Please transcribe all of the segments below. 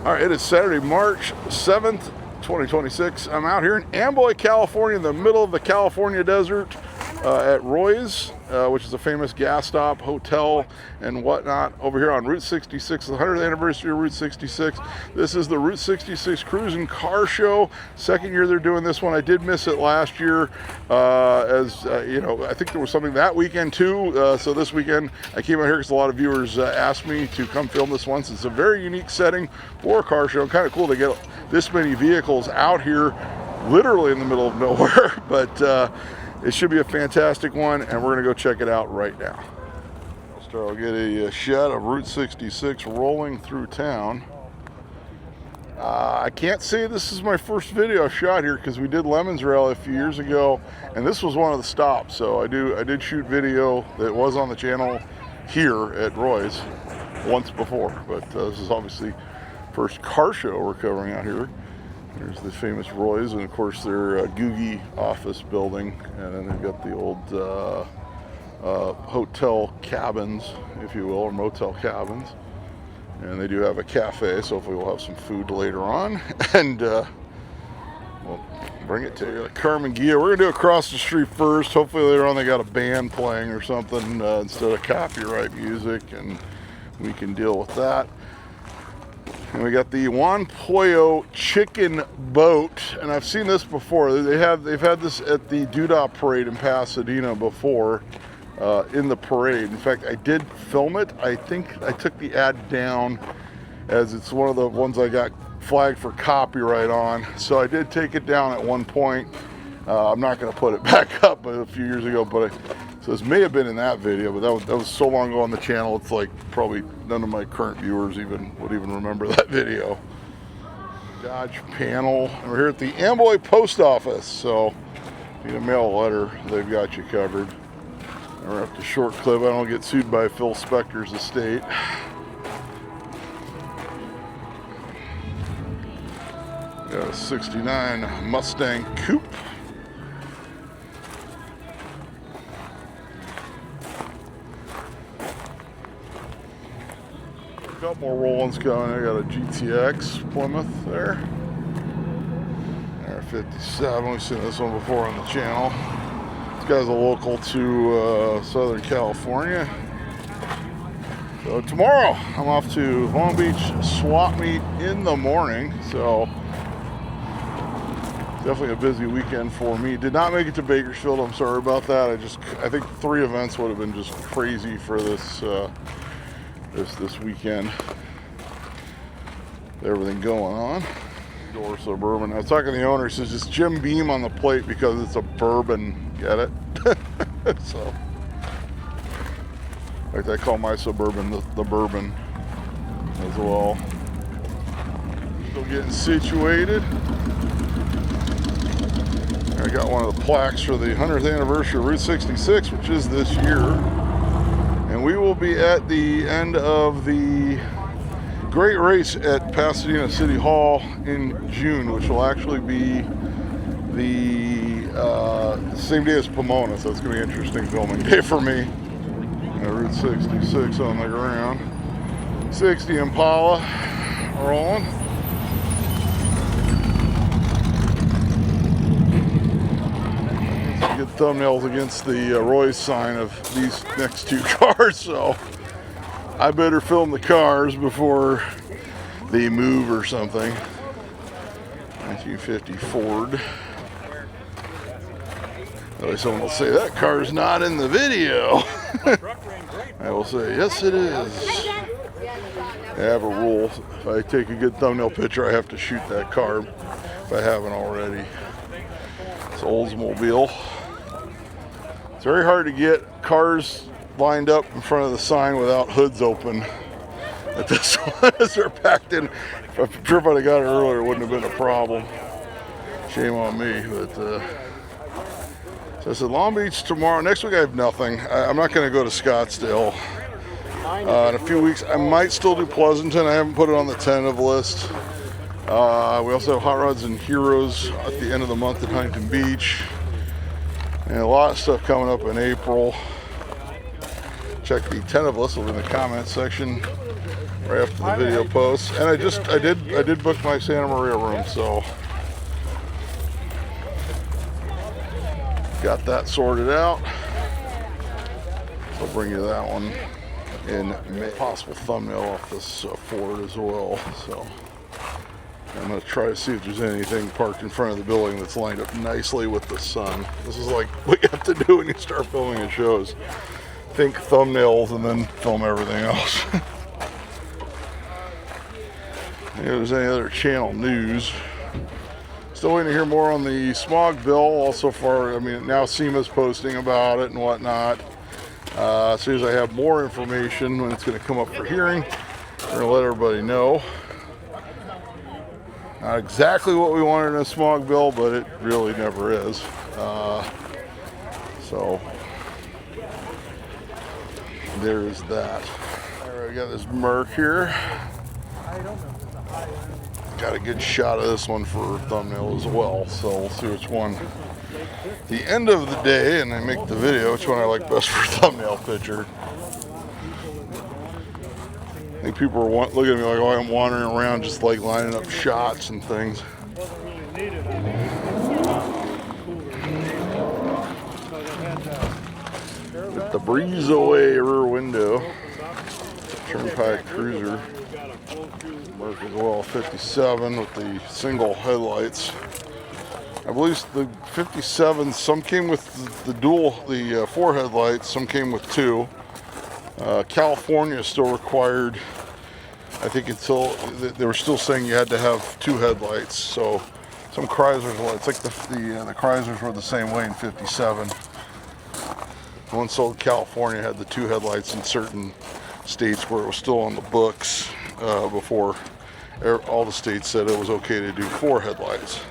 All right, it is Saturday, March 7th, 2026. I'm out here in Amboy, California, in the middle of the California desert at Roy's, which is a famous gas stop, hotel, and whatnot over here on Route 66, the 100th anniversary of Route 66. This is the Route 66 Cruisin Car Show. Second year they're doing this one. I did miss it last year, you know, I think there was something that weekend too. So this weekend I came out here because a lot of viewers asked me to come film this once. It's a very unique setting for a car show. Kind of cool to get this many vehicles out here, literally in the middle of nowhere, but it should be a fantastic one, and we're gonna go check it out right now. I'll get a shot of Route 66 rolling through town. I can't say this is my first video I shot here because we did Lemons Rally a few years ago, and this was one of the stops. So I did shoot video that was on the channel here at Roy's once before, but this is obviously first car show we're covering out here. There's the famous Roy's, and of course their Googie office building, and then they've got the old hotel cabins, if you will, or motel cabins. And they do have a cafe, so hopefully we'll have some food later on, and we'll bring it to you. Like Carmen Gia, we're gonna do across the street first. Hopefully later on they got a band playing or something instead of copyright music, and we can deal with that. And we got the Juan Pollo chicken boat, and I've seen this before. They've had this at the Doodah Parade in Pasadena before, in the parade. In fact, I did film it. I think I took the ad down as it's one of the ones I got flagged for copyright on. So I did take it down at one point. I'm not going to put it back up a few years ago, but so this may have been in that video, but that was so long ago on the channel. It's like probably none of my current viewers would even remember that video. Dodge panel. And we're here at the Amboy post office. So if you need a mail a letter, they've got you covered. We're up to short clip. I don't get sued by Phil Spector's estate. Got a 69 Mustang Coupe. Got more roll-ins going. I got a GTX Plymouth there. R57. We've seen this one before on the channel. This guy's a local to Southern California. So tomorrow I'm off to Long Beach swap meet in the morning. So definitely a busy weekend for me. Did not make it to Bakersfield. I'm sorry about that. I think 3 events would have been just crazy for this this weekend. Everything going on. Door Suburban. I was talking to the owner. He says it's Jim Beam on the plate because it's a bourbon. Get it? So, like I call my Suburban the bourbon as well. Still getting situated. I got one of the plaques for the 100th anniversary of Route 66, which is this year. And we will be at the end of the great race at Pasadena City Hall in June, which will actually be the same day as Pomona, so it's going to be an interesting filming day for me. Route 66 on the ground. 60 Impala rolling. Some good thumbnails against the Roy's sign of these next 2 cars, so I better film the cars before they move or something. 1950 Ford. Otherwise someone will say, that car's not in the video. I will say, yes it is. I have a rule. If I take a good thumbnail picture, I have to shoot that car if I haven't already. It's Oldsmobile. It's very hard to get cars lined up in front of the sign without hoods open at this one as they're packed in. I'm sure if I'd have got it earlier, it wouldn't have been a problem. Shame on me, but so I said Long Beach tomorrow. Next week I have nothing. I'm not going to go to Scottsdale. In a few weeks I might still do Pleasanton. I haven't put it on the tentative list. We also have Hot Rods and Heroes at the end of the month at Huntington Beach. And a lot of stuff coming up in April. Check the tentative list in the comments section right after the video posts. And I did book my Santa Maria room, so got that sorted out. I'll bring you that one in possible thumbnail off this Ford as well. So I'm going to try to see if there's anything parked in front of the building that's lined up nicely with the sun. This is like what you have to do when you start filming at shows. Think thumbnails and then film everything else. If there's any other channel news. Still waiting to hear more on the smog bill. Also far, I mean, now SEMA's posting about it and whatnot. As soon as I have more information when it's going to come up for hearing, we're going to let everybody know. Not exactly what we wanted in a smog bill, but it really never is. So there's that. All right, we got this Merc here. Got a good shot of this one for thumbnail as well, so we'll see which one. The end of the day, and I make the video, which one I like best for thumbnail picture. I think people are looking at me like, oh, I'm wandering around just like lining up shots and things. With the breeze away rear window. Turnpike Cruiser. Merc as well, 57 with the single headlights. I believe the 57, some came with the 4 headlights, some came with 2. California still required, I think until, they were still saying you had to have 2 headlights. So some Chrysler's, it's like the Chrysler's were the same way in 57. One sold California had the 2 headlights in certain states where it was still on the books before all the states said it was okay to do 4 headlights.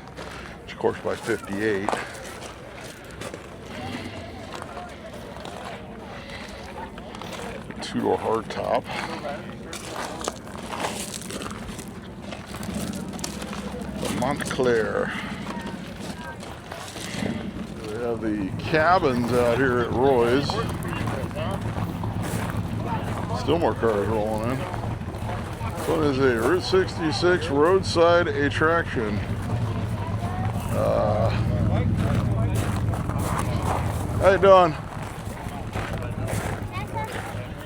Of course, by 58. Two-door hardtop. The Montclair. They have the cabins out here at Roy's. Still more cars rolling in. What is a Route 66 roadside attraction? How you doing?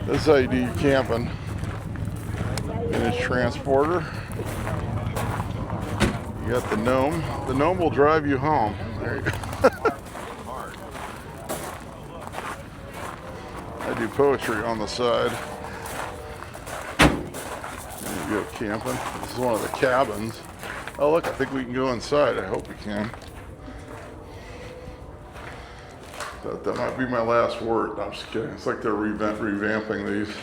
This is how you do your camping. In his transporter. You got the gnome. The gnome will drive you home. There you go. I do poetry on the side. There you go, camping. This is one of the cabins. Oh look, I think we can go inside. I hope we can. That might be my last word. No, I'm just kidding. It's like they're revamping these.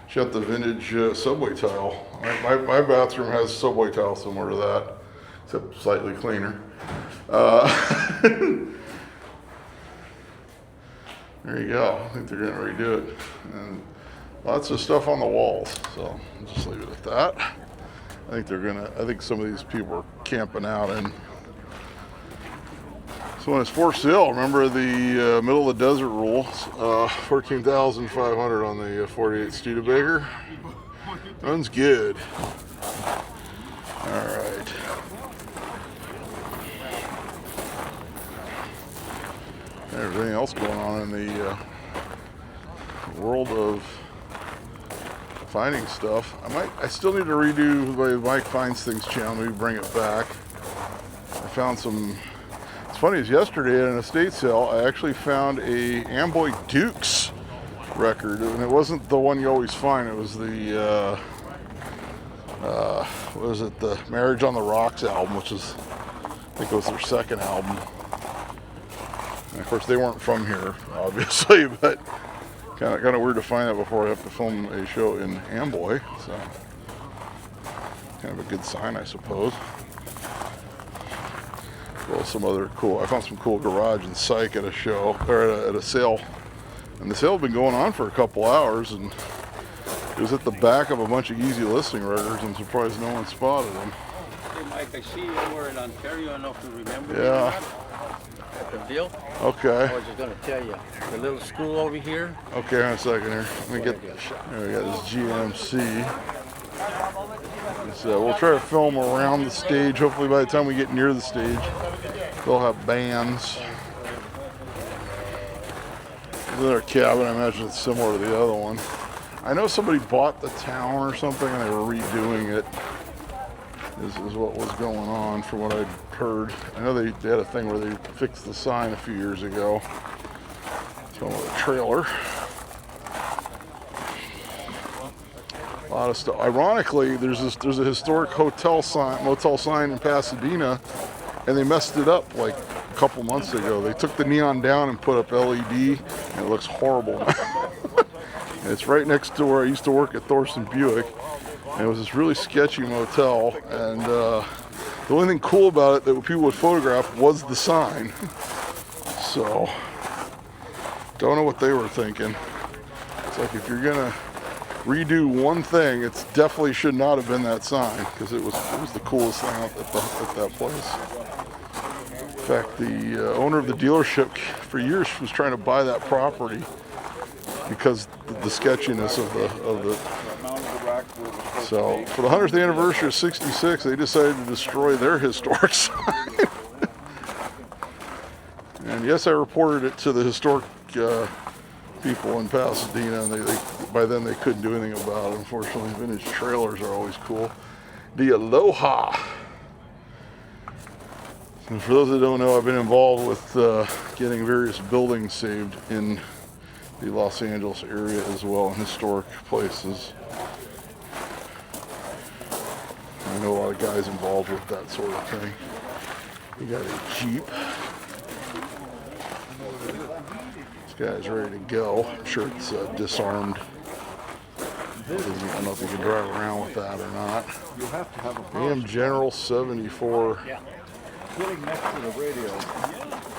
Shut the vintage subway tile. My bathroom has subway tile similar to that, except slightly cleaner. There you go. I think they're going to redo it. And lots of stuff on the walls. So I'll just leave it at that. I think some of these people are camping out in. So when it's for sale, remember the middle of the desert rule, $14,500 on the 48 Studebaker. Runs good. All right. Everything else going on in the world of finding stuff. I still need to redo my Mike Finds Things channel. Maybe bring it back. I found some. It's funny, as yesterday at an estate sale, I actually found a Amboy Dukes record, and it wasn't the one you always find. It was the what is it? The Marriage on the Rocks album, which is, I think it was their second album. And of course, they weren't from here, obviously, but kind of weird to find that before I have to film a show in Amboy. So kind of a good sign, I suppose. Well, some other cool. I found some cool garage and psych at a show or at a sale, and the sale had been going on for a couple hours, and it was at the back of a bunch of easy listening records. I'm surprised no one spotted them. Hey Mike, I see you were in Ontario enough to remember. Yeah. the deal. Okay. I was just gonna tell you, the little school over here. Okay, hang on a second here. Let me get. There we got this GMC. So we'll try to film around the stage. Hopefully, by the time we get near the stage, they'll have bands. Another cabin. I imagine it's similar to the other one. I know somebody bought the town or something, and they were redoing it. This is what was going on, from what I'd heard. I know they had a thing where they fixed the sign a few years ago. It's on with a trailer. A lot of stuff. Ironically, there's a historic motel sign in Pasadena, and they messed it up like a couple months ago. They took the neon down and put up LED, and it looks horrible. And it's right next to where I used to work at Thorson Buick. And it was this really sketchy motel, and the only thing cool about it that people would photograph was the sign. So, don't know what they were thinking. It's like, if you're gonna redo one thing, it definitely should not have been that sign, because it was the coolest thing at that place. In fact, the owner of the dealership for years was trying to buy that property because the sketchiness of the. So for the 100th anniversary of '66, they decided to destroy their historic sign. And yes, I reported it to the historic people in Pasadena, and they by then they couldn't do anything about it. Unfortunately, vintage trailers are always cool. The Aloha. And for those that don't know, I've been involved with getting various buildings saved in the Los Angeles area as well, in historic places. I know a lot of guys involved with that sort of thing. We got a Jeep. This guy's ready to go. I'm sure it's disarmed. I don't know if you can drive around with that or not. You'll have to have a AM General 74. sitting next to the radio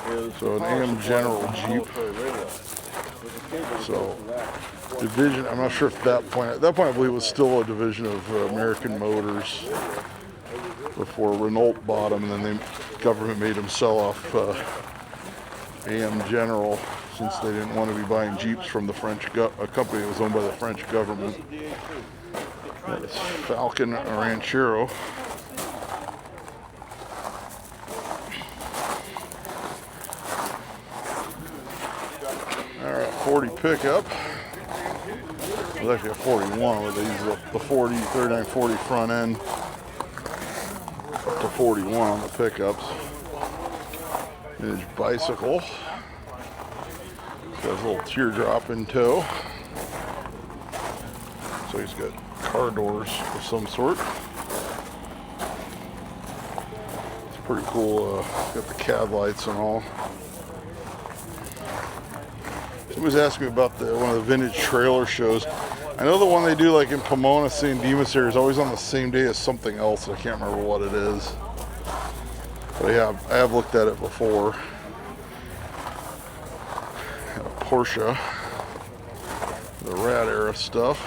is So an AM General Jeep. So division, I'm not sure if at that point I believe it was still a division of American Motors before Renault bought them, and then the government made them sell off AM General, since they didn't want to be buying Jeeps from the French a company that was owned by the French government. That is Falcon Ranchero. All right, 40 pickup. It was actually a 41, but they used the 40, 39, 40 front end up to 41 on the pickups. Vintage bicycle. Got a little teardrop in tow. So he's got car doors of some sort. It's pretty cool. Got the cab lights and all. Somebody's asking me about one of the vintage trailer shows. I know the one they do like in Pomona, San Dimas area is always on the same day as something else. I can't remember what it is. But I have looked at it before. Porsche, the Rad era stuff.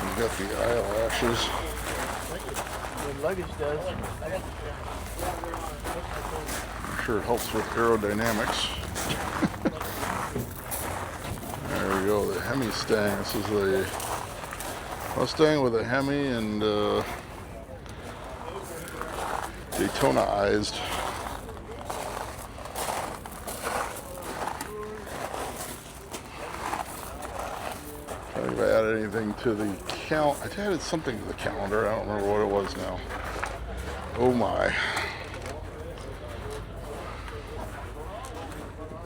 You got the eyelashes. The luggage does. I'm sure it helps with aerodynamics. There we go, the Hemi Stang. This is the Mustang with a Hemi and Daytona-ized. I think if I added anything to the count. I added something to the calendar. I don't remember what it was now. Oh my.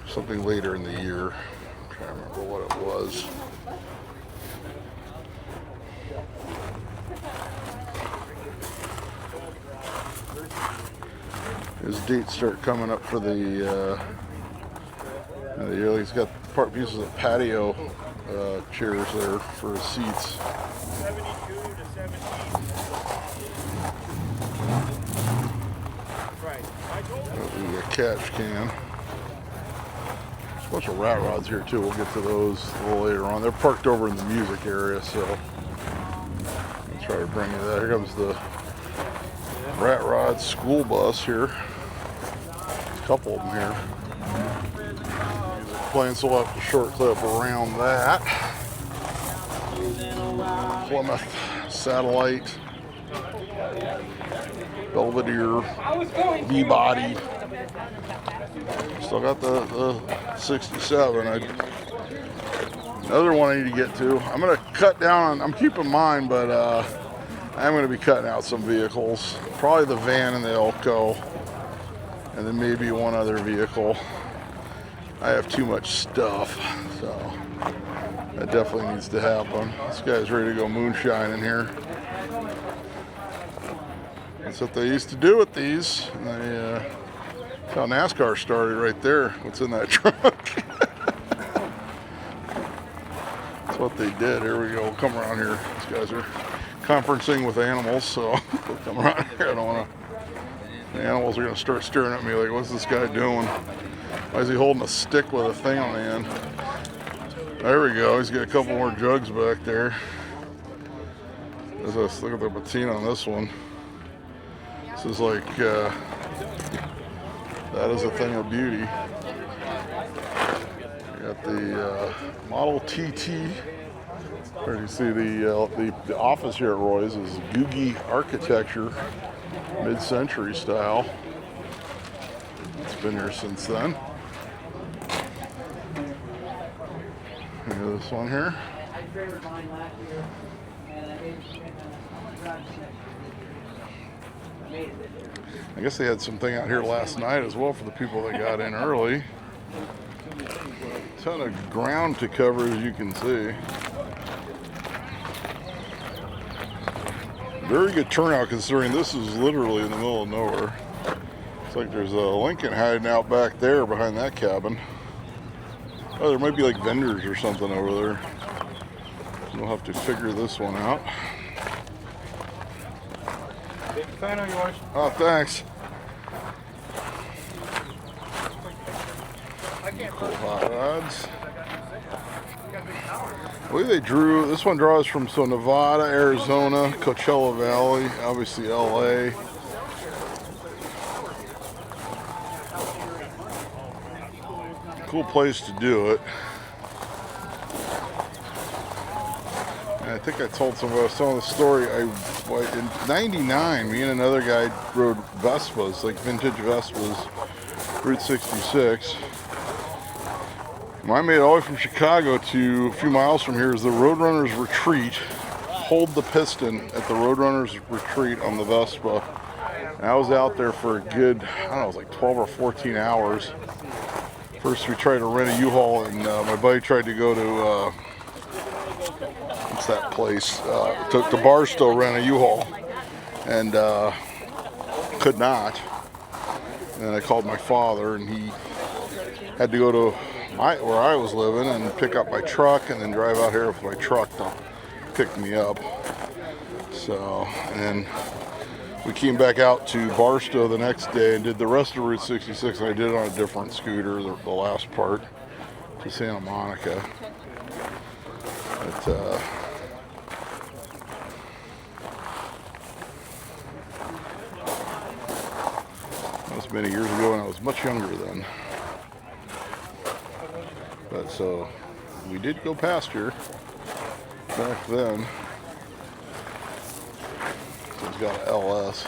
Something later in the year. I'm trying to remember what it was. His dates start coming up for the year. He's got pieces of patio chairs there for his seats. 72 to 17. Right. A catch can. bunch of rat rods here too. We'll get to those a little later on. They're parked over in the music area, so I'll try to bring you that. Here comes the rat rod school bus here. A couple of them here. Playing, so we'll have to short clip around that. Plymouth Satellite, Belvedere, V-body. Still got the 67. Another one I need to get to. I'm gonna cut down on, I'm keeping mine, but I'm gonna be cutting out some vehicles. Probably the van and the Elko, and then maybe one other vehicle. I have too much stuff, so that definitely needs to happen. This guy's ready to go moonshine in here. That's what they used to do with these. That's how NASCAR started right there. What's in that trunk? That's what they did. Here we go. We'll come around here. These guys are conferencing with animals, so we'll come around here. I don't want to. The animals are going to start staring at me like, what's this guy doing? Why is he holding a stick with a thing on the end? There we go. He's got a couple more jugs back there. Look at the patina on this one. This is like, that is a thing of beauty. We got the Model TT. Where you see the office here at Roy's is Googie architecture, mid-century style. It's been here since then. This one here. I guess they had something out here last night as well for the people that got in early. Ton of ground to cover, as you can see. Very good turnout considering this is literally in the middle of nowhere. It's like there's a Lincoln hiding out back there behind that cabin. Oh, there might be like vendors or something over there. We'll have to figure this one out. Big fan of yours. Oh, thanks. Cool hot rods. I believe they drew, this one draws from Nevada, Arizona, Coachella Valley, obviously LA. Cool place to do it. And I think I told somebody, I was telling the story, in '99, me and another guy rode Vespas, like vintage Vespas, Route 66. I made it all the way from Chicago to a few miles from here is the Roadrunners Retreat. Hold the piston at the Roadrunners Retreat on the Vespa. And I was out there for a good, I don't know, it was like 12 or 14 hours. First we tried to rent a U-Haul, and my buddy tried to go to, what's that place? To Barstow, rent a U-Haul. And could not. And then I called my father, and he had to go to where I was living and pick up my truck and then drive out here with my truck to pick me up. So, and we came back out to Barstow the next day and did the rest of Route 66, and I did it on a different scooter, the last part, to Santa Monica. But, that was many years ago, and I was much younger then. But so we did go past here back then. So it's got an LS.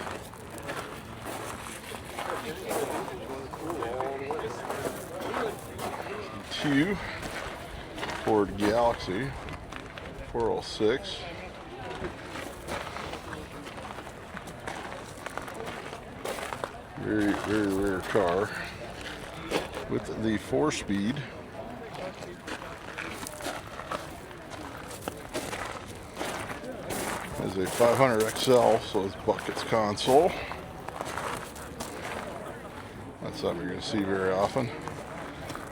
Two Ford Galaxy 406. Very, very rare car with the 4-speed. Is a 500 XL, so it's buckets console. That's something you're going to see very often.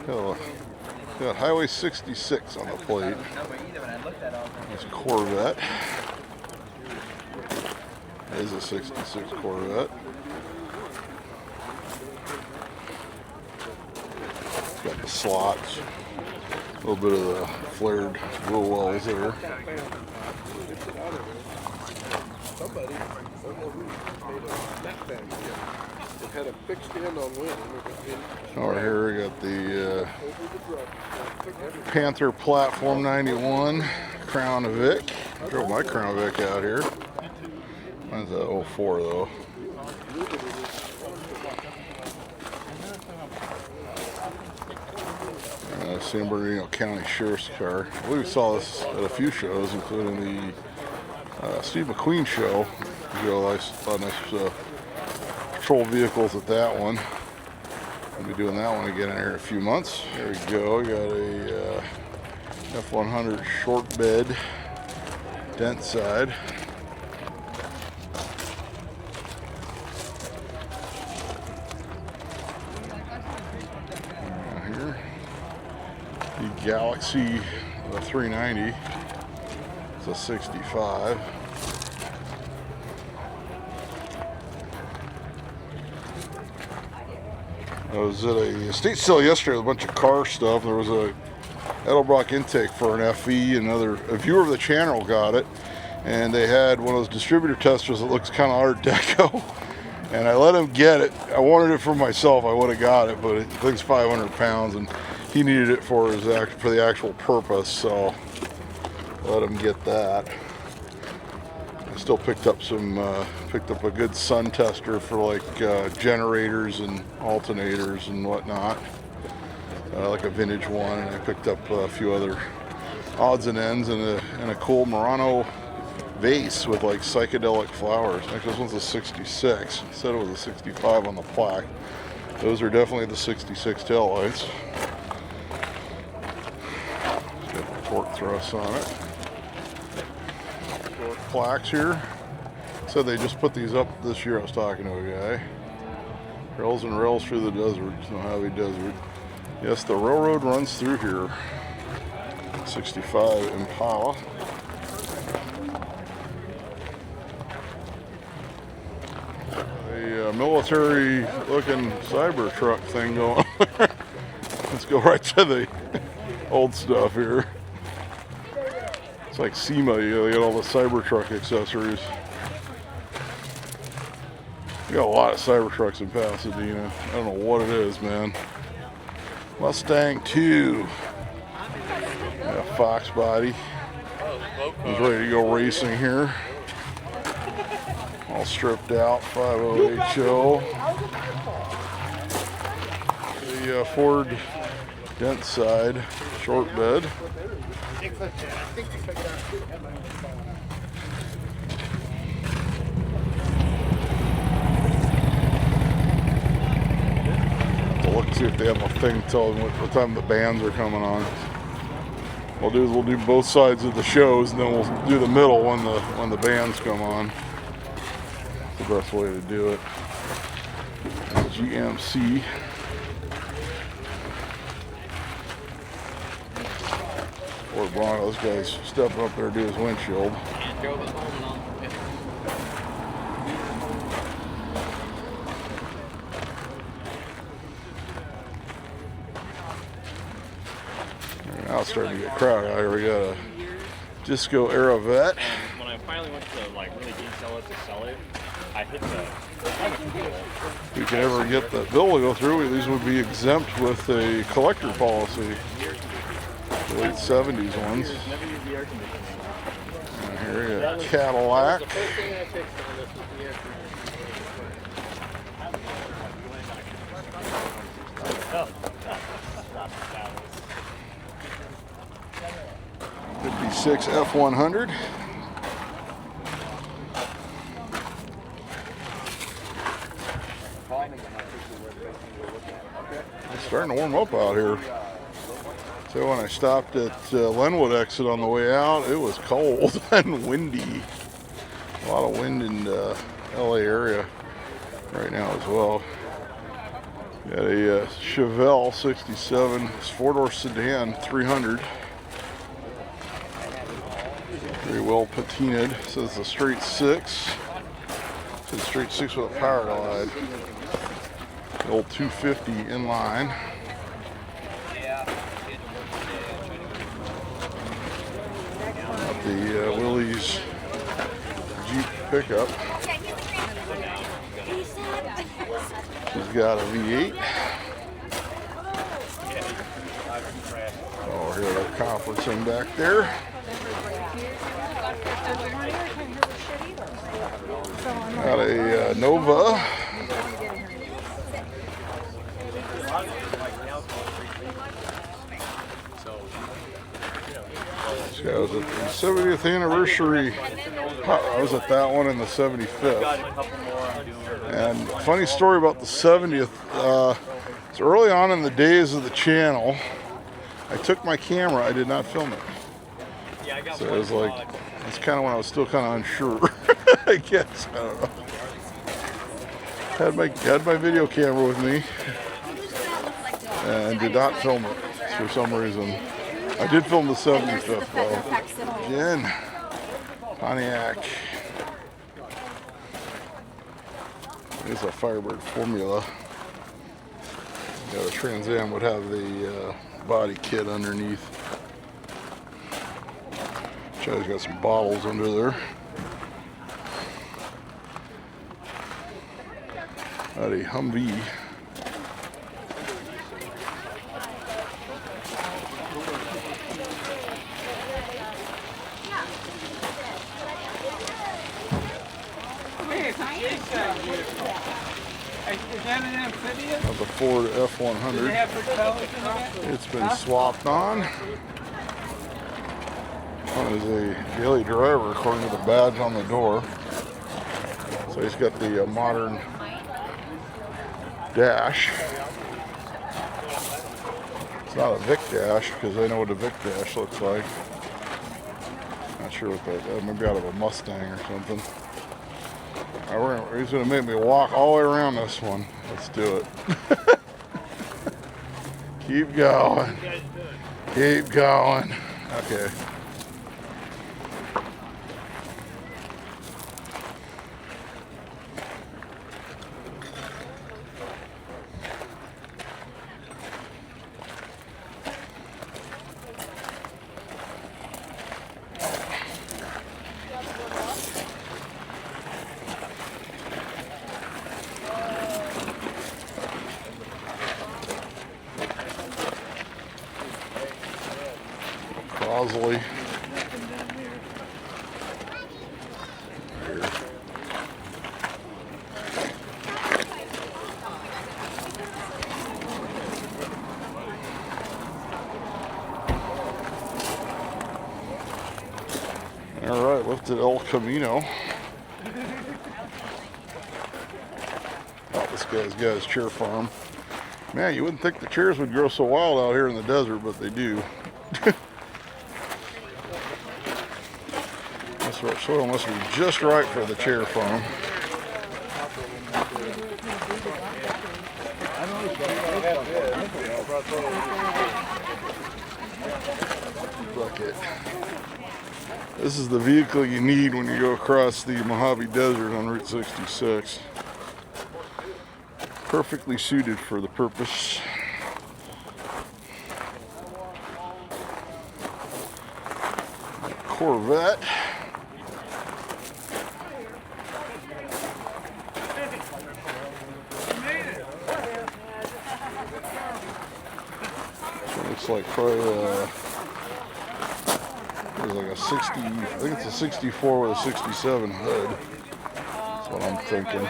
Got Highway 66 on the plate. It's a Corvette. It is a 66 Corvette. It's got slots. A little bit of the flared wheel wells there. Somebody, I don't know who, made a snap band it had a fixed end on wind. Over here we got the Over the truck. Panther Platform 91 Crown Vic. Drove my Crown Vic out here. Mine's a 04 though. San Bernardino County Sheriff's car. I believe we saw this at a few shows, including the Steve McQueen show. We got a lot of nice patrol vehicles at that one. We'll be doing that one again in here in a few months. There we go. We got a F100 short bed dent side. Here, the Galaxy 390. It's a 65. I was at a estate sale yesterday with a bunch of car stuff. There was a Edelbrock intake for an FE. A viewer of the channel got it, and they had one of those distributor testers that looks kind of Art Deco. And I let him get it. I wanted it for myself. I would have got it, but I think it's 500 pounds, and he needed it for the actual purpose. So let him get that. I still picked up a good sun tester for like generators and alternators and whatnot, like a vintage one, and I picked up a few other odds and ends and a cool Murano vase with like psychedelic flowers. Actually, this one's a 66. It said it was a 65 on the plaque. Those are definitely the 66 taillights. It's got the torque thrust on it. Plaques here. Said they just put these up this year. I was talking to a guy. Rails and rails through the desert, Mojave Desert. Yes, the railroad runs through here. 65 Impala. A military-looking cyber truck thing going on. Let's go right to the old stuff here. It's like SEMA, you get all the Cybertruck accessories. We got a lot of Cybertrucks in Pasadena. I don't know what it is, man. Mustang 2. Yeah, Fox body. He's ready to go racing here. All stripped out, 50HO. The Ford dent side, short bed. Look and see if they have a thing telling what time the bands are coming on. What we'll do both sides of the shows, and then we'll do the middle when the bands come on. That's the best way to do it. And GMC. Ford Bronco, this guy's stepping up there to do his windshield. Now it's starting to get crowded out here. We got a Disco Era Vet. When I finally went to like really detail it to sell it, I hit the. If you can ever get the bill to go through, these would be exempt with a collector policy. The late 70s ones. And here you got Cadillac. '56 F100. It's starting to warm up out here. So when I stopped at Lenwood exit on the way out, it was cold and windy. A lot of wind in the LA area right now as well. Got a Chevelle 67 four-door sedan 300. Very well patinaed. Says a straight 6. Says straight 6 with a power glide. The old 250 inline. pickup. She's got a V8. Oh, here they're conferencing back there. Got a Nova. I was at the 70th anniversary. I was at that one in the 75th. And funny story about the 70th. It's early on in the days of the channel. I took my camera. I did not film it. So it was like, it's kind of when I was still kind of unsure. I guess, I don't know. Had my video camera with me and did not film it for some reason. I did film the 75th though. Again, Pontiac. It's a Firebird Formula. Yeah, the Trans Am would have the body kit underneath. Chad's got some bottles under there. Got a Humvee. Of the Ford F-100. It's been swapped on. One is a daily driver according to the badge on the door. So he's got the modern dash. It's not a Vic dash because I know what a Vic dash looks like. Not sure what that, maybe out of a Mustang or something. He's going to make me walk all the way around this one. Let's do it. Keep going. Keep going. Okay. Crosley. All right, lifted El Camino. Oh, this guy's got his chair farm. Man, you wouldn't think the chairs would grow so wild out here in the desert, but they do. This soil must be just right for the chair farm. Bucket. This is the vehicle you need when you go across the Mojave Desert on Route 66. Perfectly suited for the purpose. Corvette. So it looks like probably there's like a 60, I think it's a 64 with a 67 hood. That's what I'm thinking.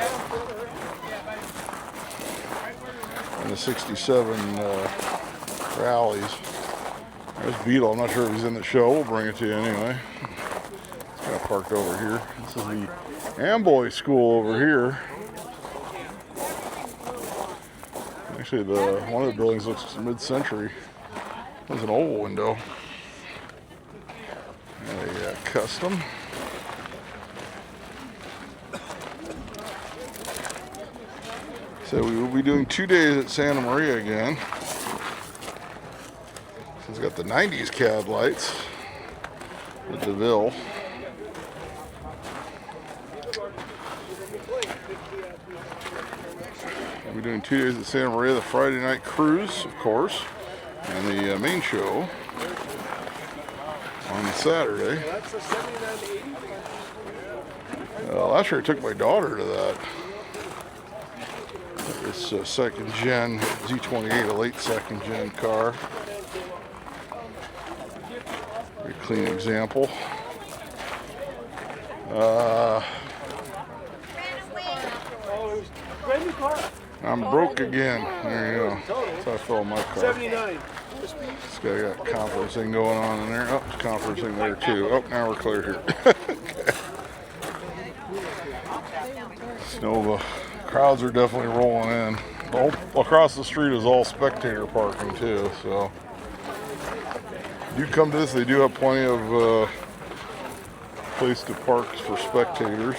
And the 67 rallies. There's Beetle. I'm not sure if he's in the show. We'll bring it to you anyway. It's kind of parked over here. This is the Amboy school over here. Actually, one of the buildings looks mid-century. There's an old window. And a custom. So we will be doing 2 days at Santa Maria again. It's got the 90s cab lights. The DeVille. We'll be doing 2 days at Santa Maria. The Friday night cruise, of course. And the main show on Saturday. Last year I took my daughter to that. It's a second gen Z28, a late second gen car. Very clean example. I'm broke again. There you go. That's how I fill my car. 79. This guy got conferencing going on in there. Oh, it's conferencing there too. Oh, now we're clear here. Nova. Crowds are definitely rolling in. All across the street is all spectator parking too, so you come to this, they do have plenty of place to park for spectators.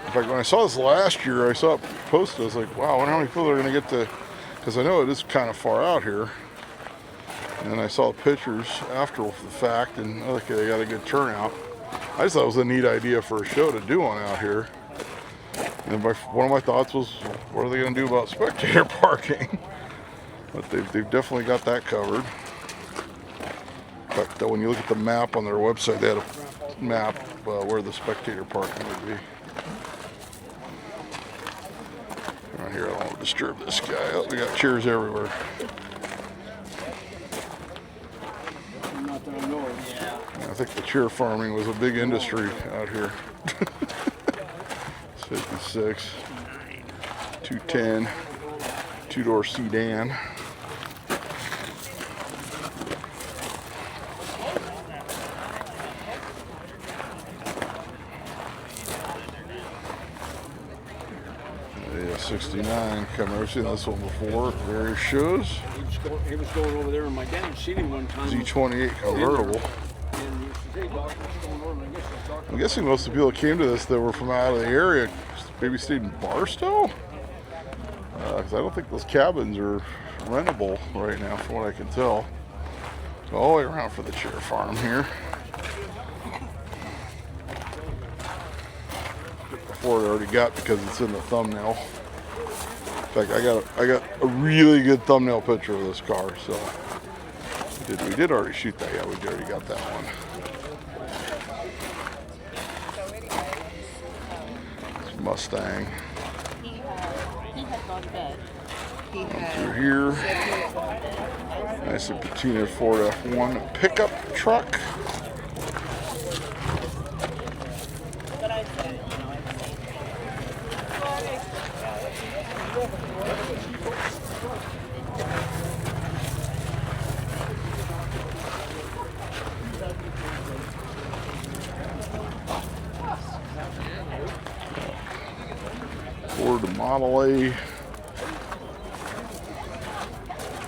In fact, when I saw this last year, I saw it posted, I was like, wow, I wonder how many people are going to get to, because I know it is kind of far out here. And then I saw the pictures after the fact, and okay, they got a good turnout. I just thought it was a neat idea for a show to do one out here. And one of my thoughts was, what are they going to do about spectator parking? But they've definitely got that covered. In fact, when you look at the map on their website, they had a map where the spectator parking would be. Right here, I don't want to disturb this guy. Oh, we got chairs everywhere. Not that I know of. I think the chair farming was a big industry out here. 56, 210, two-door sedan. Yeah, 69 coming. I've seen this one before. Various shows. He was going over there, and my dad had seen him one time. Z28 convertible. And he said, hey, Doc, what's going on? And I guess I talked I'm guessing most of the people that came to this that were from out of the area maybe stayed in Barstow? Because I don't think those cabins are rentable right now from what I can tell. Go all the way around for the chair farm here. Before I already got because it's in the thumbnail. In fact, I got a really good thumbnail picture of this car, so we did already shoot that. Yeah, we already got that one. It's Mustang. He had gone to bed. Through here. Nice and patina Ford F1 pickup truck. Ford Model A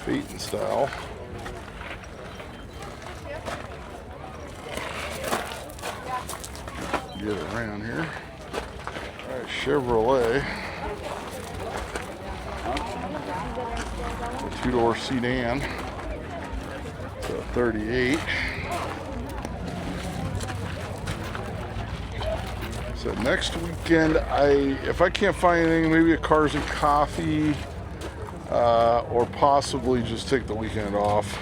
Phaeton style. Get it around here. Alright, Chevrolet. A two-door sedan. It's a 38. So next weekend, if I can't find anything, maybe a Cars and Coffee, or possibly just take the weekend off.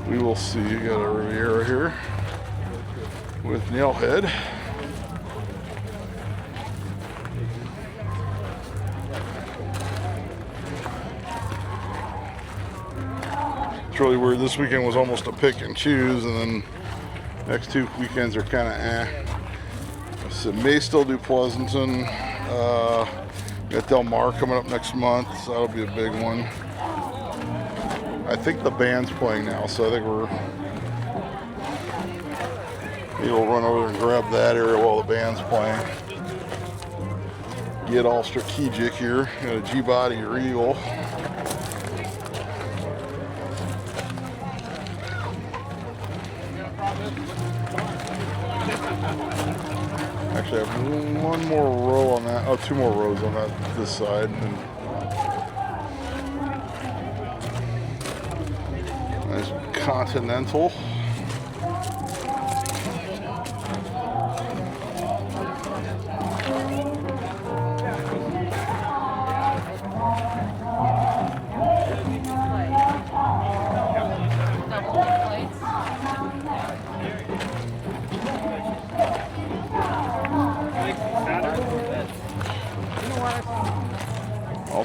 We will see. You got a Riviera here with Nailhead. It's really weird. This weekend was almost a pick and choose, and then next two weekends are kind of eh. So may still do Pleasanton. Got Del Mar coming up next month, so that'll be a big one. I think the band's playing now, so I think maybe we'll run over and grab that area while the band's playing. Get all strategic here. Got a G-Body Regal. Actually, I have one more row on that. Oh, two more rows on this side. And nice Continental.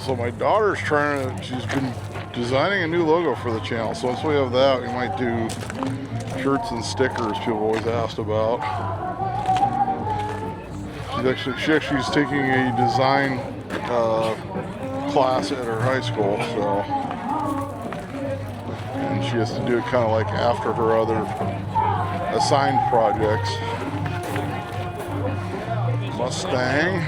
So my daughter's she's been designing a new logo for the channel. So once we have that, we might do shirts and stickers people always asked about. She actually is taking a design class at her high school, so, and she has to do it kind of like after her other assigned projects. Mustang.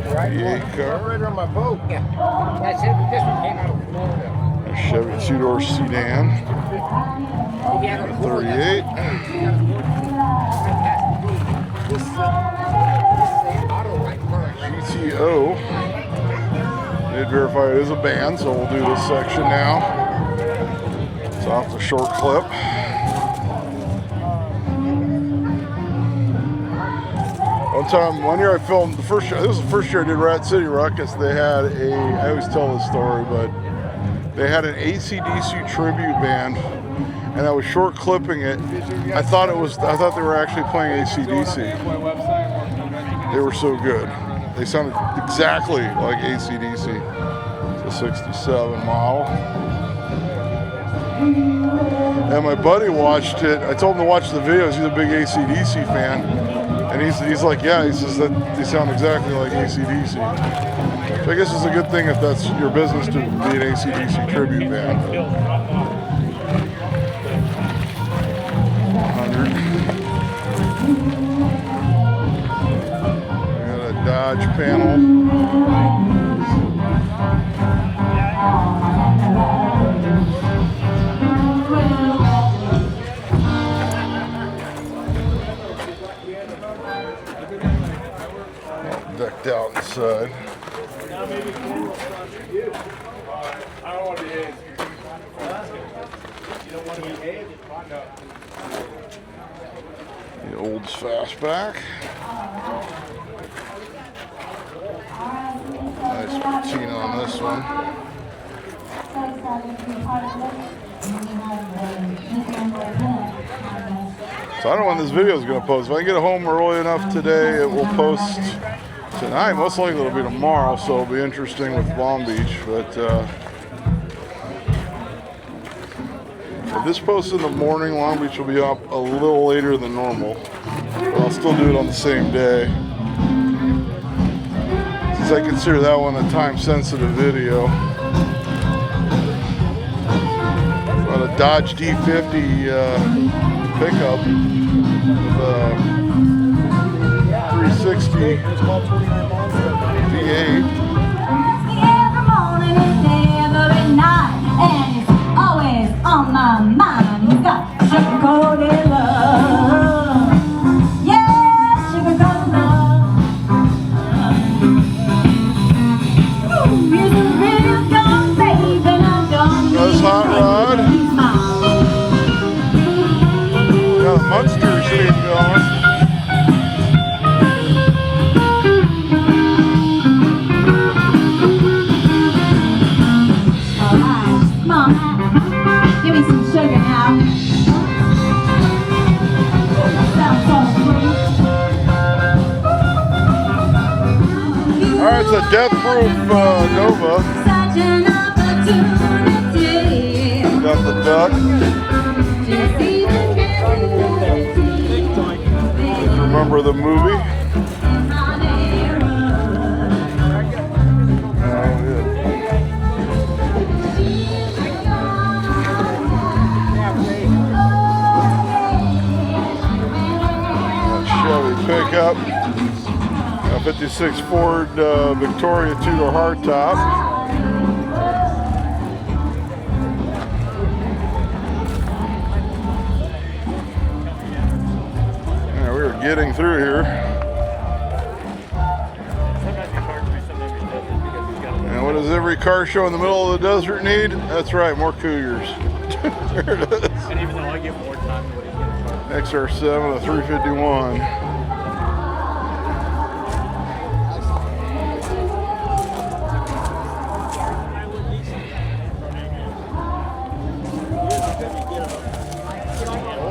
V8 car. Right on my boat. Yeah. That's it. This one came out of Florida. A Chevy two-door sedan. 38. GTO. Did verify it is a band, so we'll do this section now. It's off the short clip. One year I filmed the first year. This was the first year I did Rat City Ruckus. They had I always tell this story, but they had an AC/DC tribute band, and I was short clipping it. I thought they were actually playing AC/DC. They were so good. They sounded exactly like AC/DC. It's a 67 model. And my buddy watched it. I told him to watch the videos. He's a big AC/DC fan. And he's like, yeah, he says that they sound exactly like AC/DC. So I guess it's a good thing if that's your business to be an AC/DC tribute band. 100. We got a Dodge panel. Decked out inside. The Olds Fastback. Nice patina on this one. So I don't know when this video is going to post. If I get it home early enough today, it will post tonight. Most likely it'll be tomorrow, so it'll be interesting with Palm Beach. But if this posts in the morning, Long Beach will be up a little later than normal. But I'll still do it on the same day, since I consider that one a time-sensitive video. Got a Dodge D50 pickup with 360 V8. Every morning and every night, and it's always on my mind. It's got sugar-coated love. Yeah, sugar-coated love. Ooh, he's a real young baby, now don't That's Hot Rod. Got a Munster theme going. Give me some sugar now. Sounds so sweet. Alright, it's a death-proof Nova. Such an opportunity. Got the duck. Remember the movie? Chevy pickup, a 56 Ford Victoria two-door hardtop. Yeah, we were getting through here. And what does every car show in the middle of the desert need? That's right, more Cougars. There it is. And even though I get more time than what he's going to charge. XR7, a 351.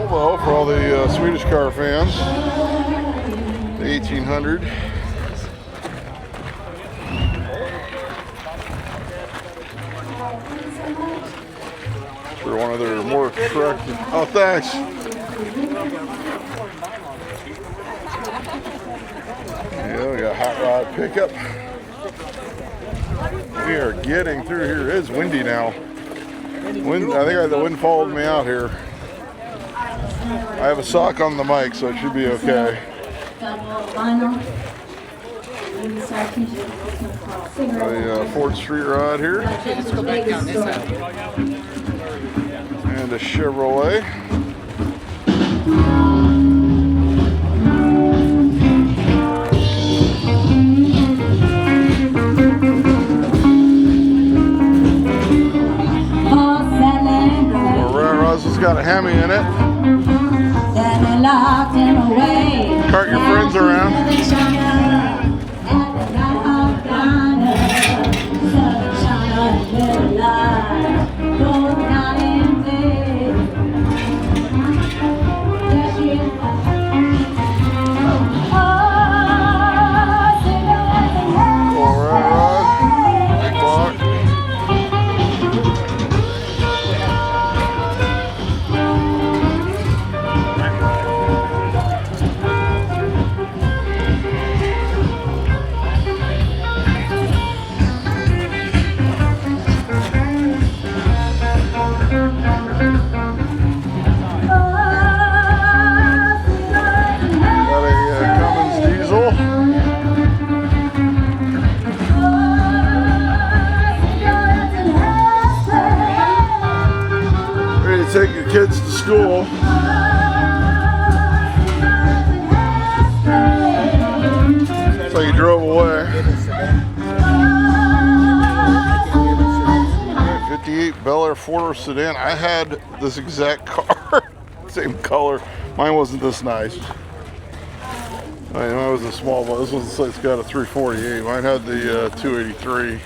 Volvo for all the Swedish car fans. 1800. For one of their more attractive. Oh, thanks. Yeah, we got hot rod pickup. We are getting through here. It is windy now. Wind, I think the wind followed me out here. I have a sock on the mic, so it should be okay. The 4th Street rod here. Let's go back down this side. And a Chevrolet. It's got a Hemi in it. Cart your friends around. Take your kids to school. So you drove away. 58 Bel Air 4-door sedan. I had this exact car, same color. Mine wasn't this nice. Mine was a small one. This one's it's got a 348. Mine had the 283.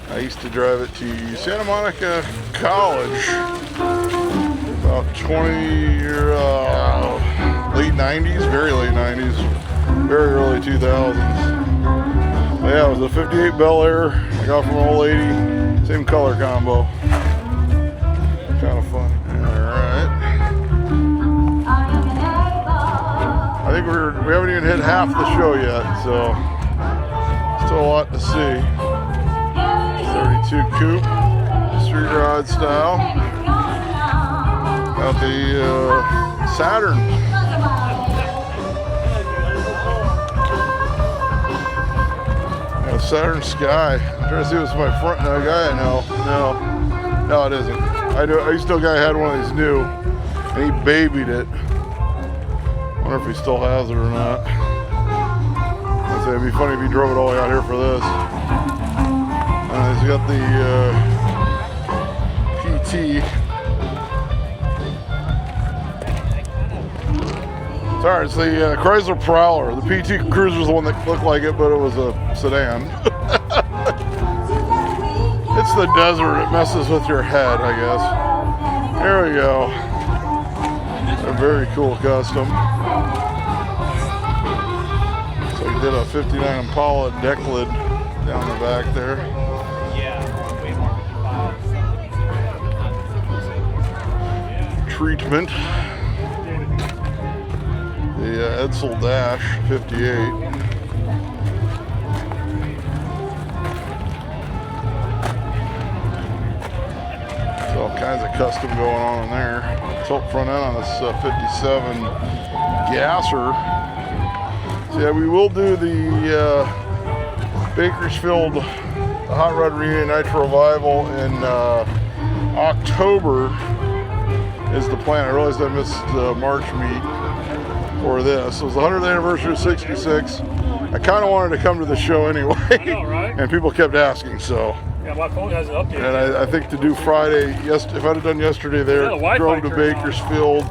I used to drive it to Santa Monica College about 20 year, late 90s, very late 90s, very early 2000s. But yeah, it was a 58 Bel Air I got from an old lady, same color combo. Kind of fun. Alright. I think we haven't even hit half the show yet, so still a lot to see. 32 coupe, street rod style. Got the Saturn. Got Saturn Sky. I'm trying to see if it's my front guy. No, it isn't. I used to know a guy who had one of these new, and he babied it. Wonder if he still has it or not. I'd say it'd be funny if he drove it all the way out here for this. He's got the PT. Sorry, it's the Chrysler Prowler. The PT Cruiser is the one that looked like it, but it was a sedan. It's the desert. It messes with your head, I guess. There we go. A very cool custom. So he did a 59 Impala deck lid down the back there. Treatment. The Edsel Dash 58. So all kinds of custom going on in there. Tilt front end on this 57 Gasser. So yeah, we will do the Bakersfield Hot Rod Reunion Nitro Revival in October. Is the plan. I realized I missed the March meet for this. It was the 100th anniversary of 66. I kind of wanted to come to the show anyway. I know, right? And people kept asking, so. Yeah, my phone hasn't updated. And I think to do Friday, if I'd have done yesterday there, drove to Bakersfield,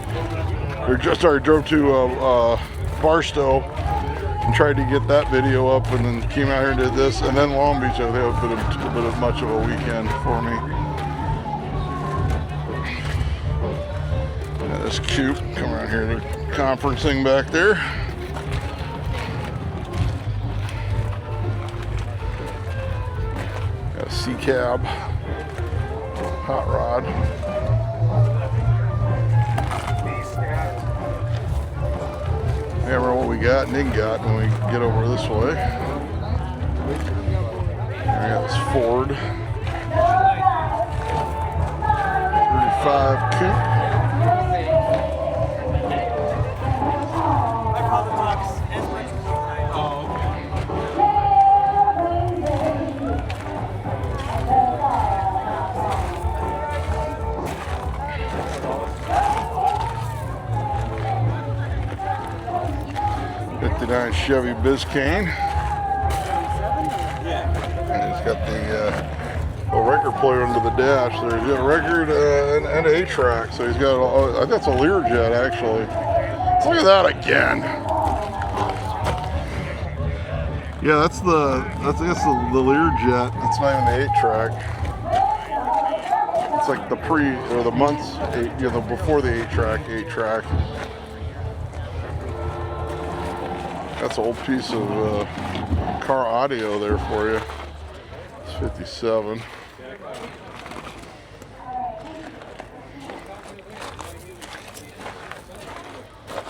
or drove to Barstow and tried to get that video up, and then came out here and did this, and then Long Beach. I think it would have been a bit of much of a weekend for me. This cute, come around here, the conferencing back there. DC cab, hot rod. Remember what we got and didn't got when we get over this way. There we got this Ford 35 coupe. 59 Chevy Biscayne. And it's got the record player under the dash there. He's got a record and an 8-track. So he's got, I think that's a Learjet actually. Let's look at that again. Yeah, that's the Learjet. That's not even the 8-track. It's like the the months, before the 8-track. That's an old piece of car audio there for you. It's 57.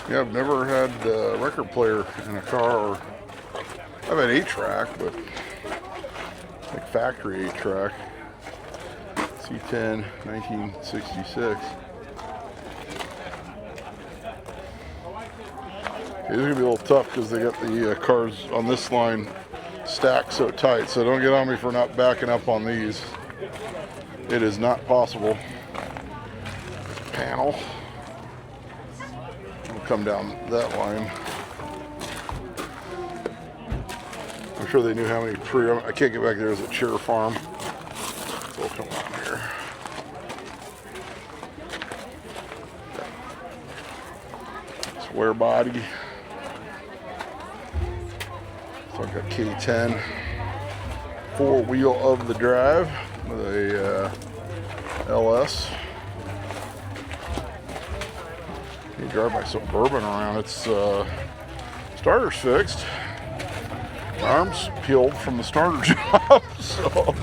Yeah, I've never had a record player in a car, or I've had 8-track, but like factory 8-track. C10, 1966. It's going to be a little tough because they got the cars on this line stacked so tight, so don't get on me for not backing up on these. It is not possible. Panel. We'll come down that line. I'm sure they knew how many I can't get back there. There's a chair farm. So we'll come on here. Square body. So I've got K10 4-wheel of the drive with a LS. You drive my Suburban around. It's starter's fixed. Arms peeled from the starter job. So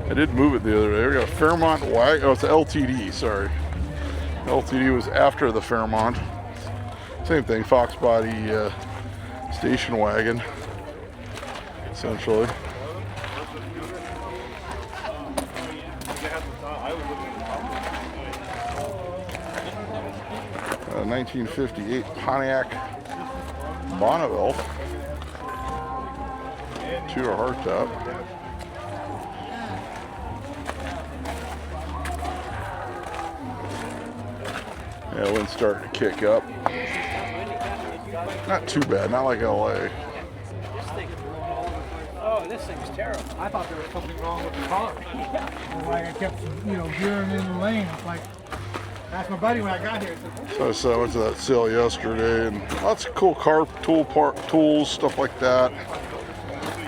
I did move it the other day. We got a Fairmont wagon. Oh, it's an LTD. Sorry, LTD was after the Fairmont. Same thing, Fox body station wagon, essentially. 1958 Pontiac Bonneville. To a hardtop. Yeah, wind's starting to kick up. Not too bad, not like LA. Oh, this thing's terrible. I thought there was something wrong with the car. Like I kept, veering in the lane. It's like, asked my buddy when I got here. So I went to that sale yesterday, and lots of cool car tools, stuff like that.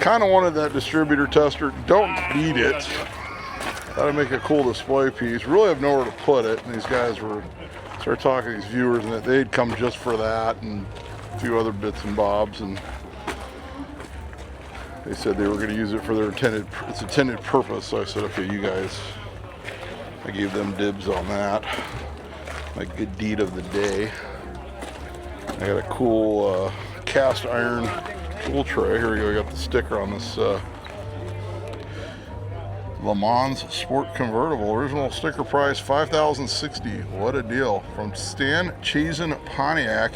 Kind of wanted that distributor tester. Don't need it. That'd make a cool display piece. Really have nowhere to put it. And these guys started talking to these viewers, and that they'd come just for that and a few other bits and bobs. And they said they were going to use it for their intended purpose. So I said, okay, you guys. I gave them dibs on that. My good deed of the day. I got a cool cast iron tool tray. Here we go. We got the sticker on this Le Mans Sport Convertible. Original sticker price $5,060. What a deal. From Stan Cruisin Pontiac,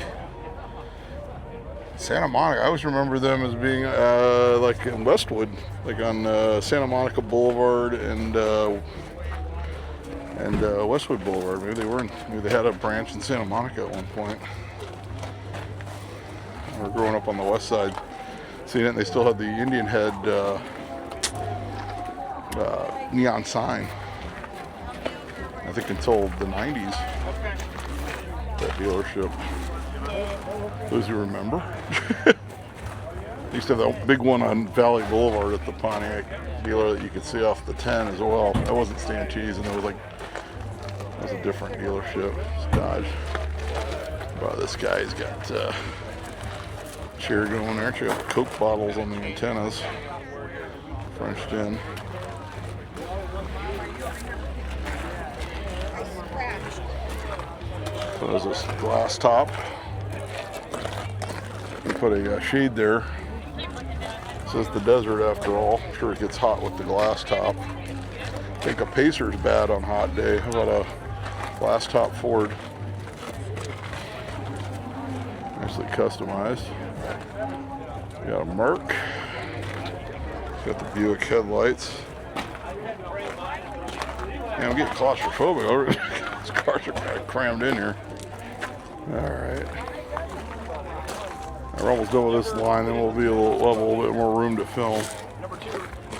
Santa Monica. I always remember them as being like in Westwood, like on Santa Monica Boulevard and Westwood Boulevard. Maybe they had a branch in Santa Monica at one point. We were growing up on the west side, seeing it, and they still had the Indian Head neon sign. I think until the 90s. That dealership. Those who remember. They used to have that big one on Valley Boulevard at the Pontiac dealer that you could see off the 10 as well. That wasn't Stan Cheese, and there was that was a different dealership. It's Dodge. Wow, this guy's got chair going there. Check out the Coke bottles on the antennas. Frenched in. So there's this glass top. We put a shade there. This is the desert after all. I'm sure it gets hot with the glass top. I think a Pacer's bad on hot day. How about a glass top Ford? Nicely customized. We got a Merc. Got the Buick headlights. Yeah, I'm getting claustrophobic over it. These cars are kind of crammed in here. Alright. We're almost done with this line, then we'll be we'll have a little bit more room to film.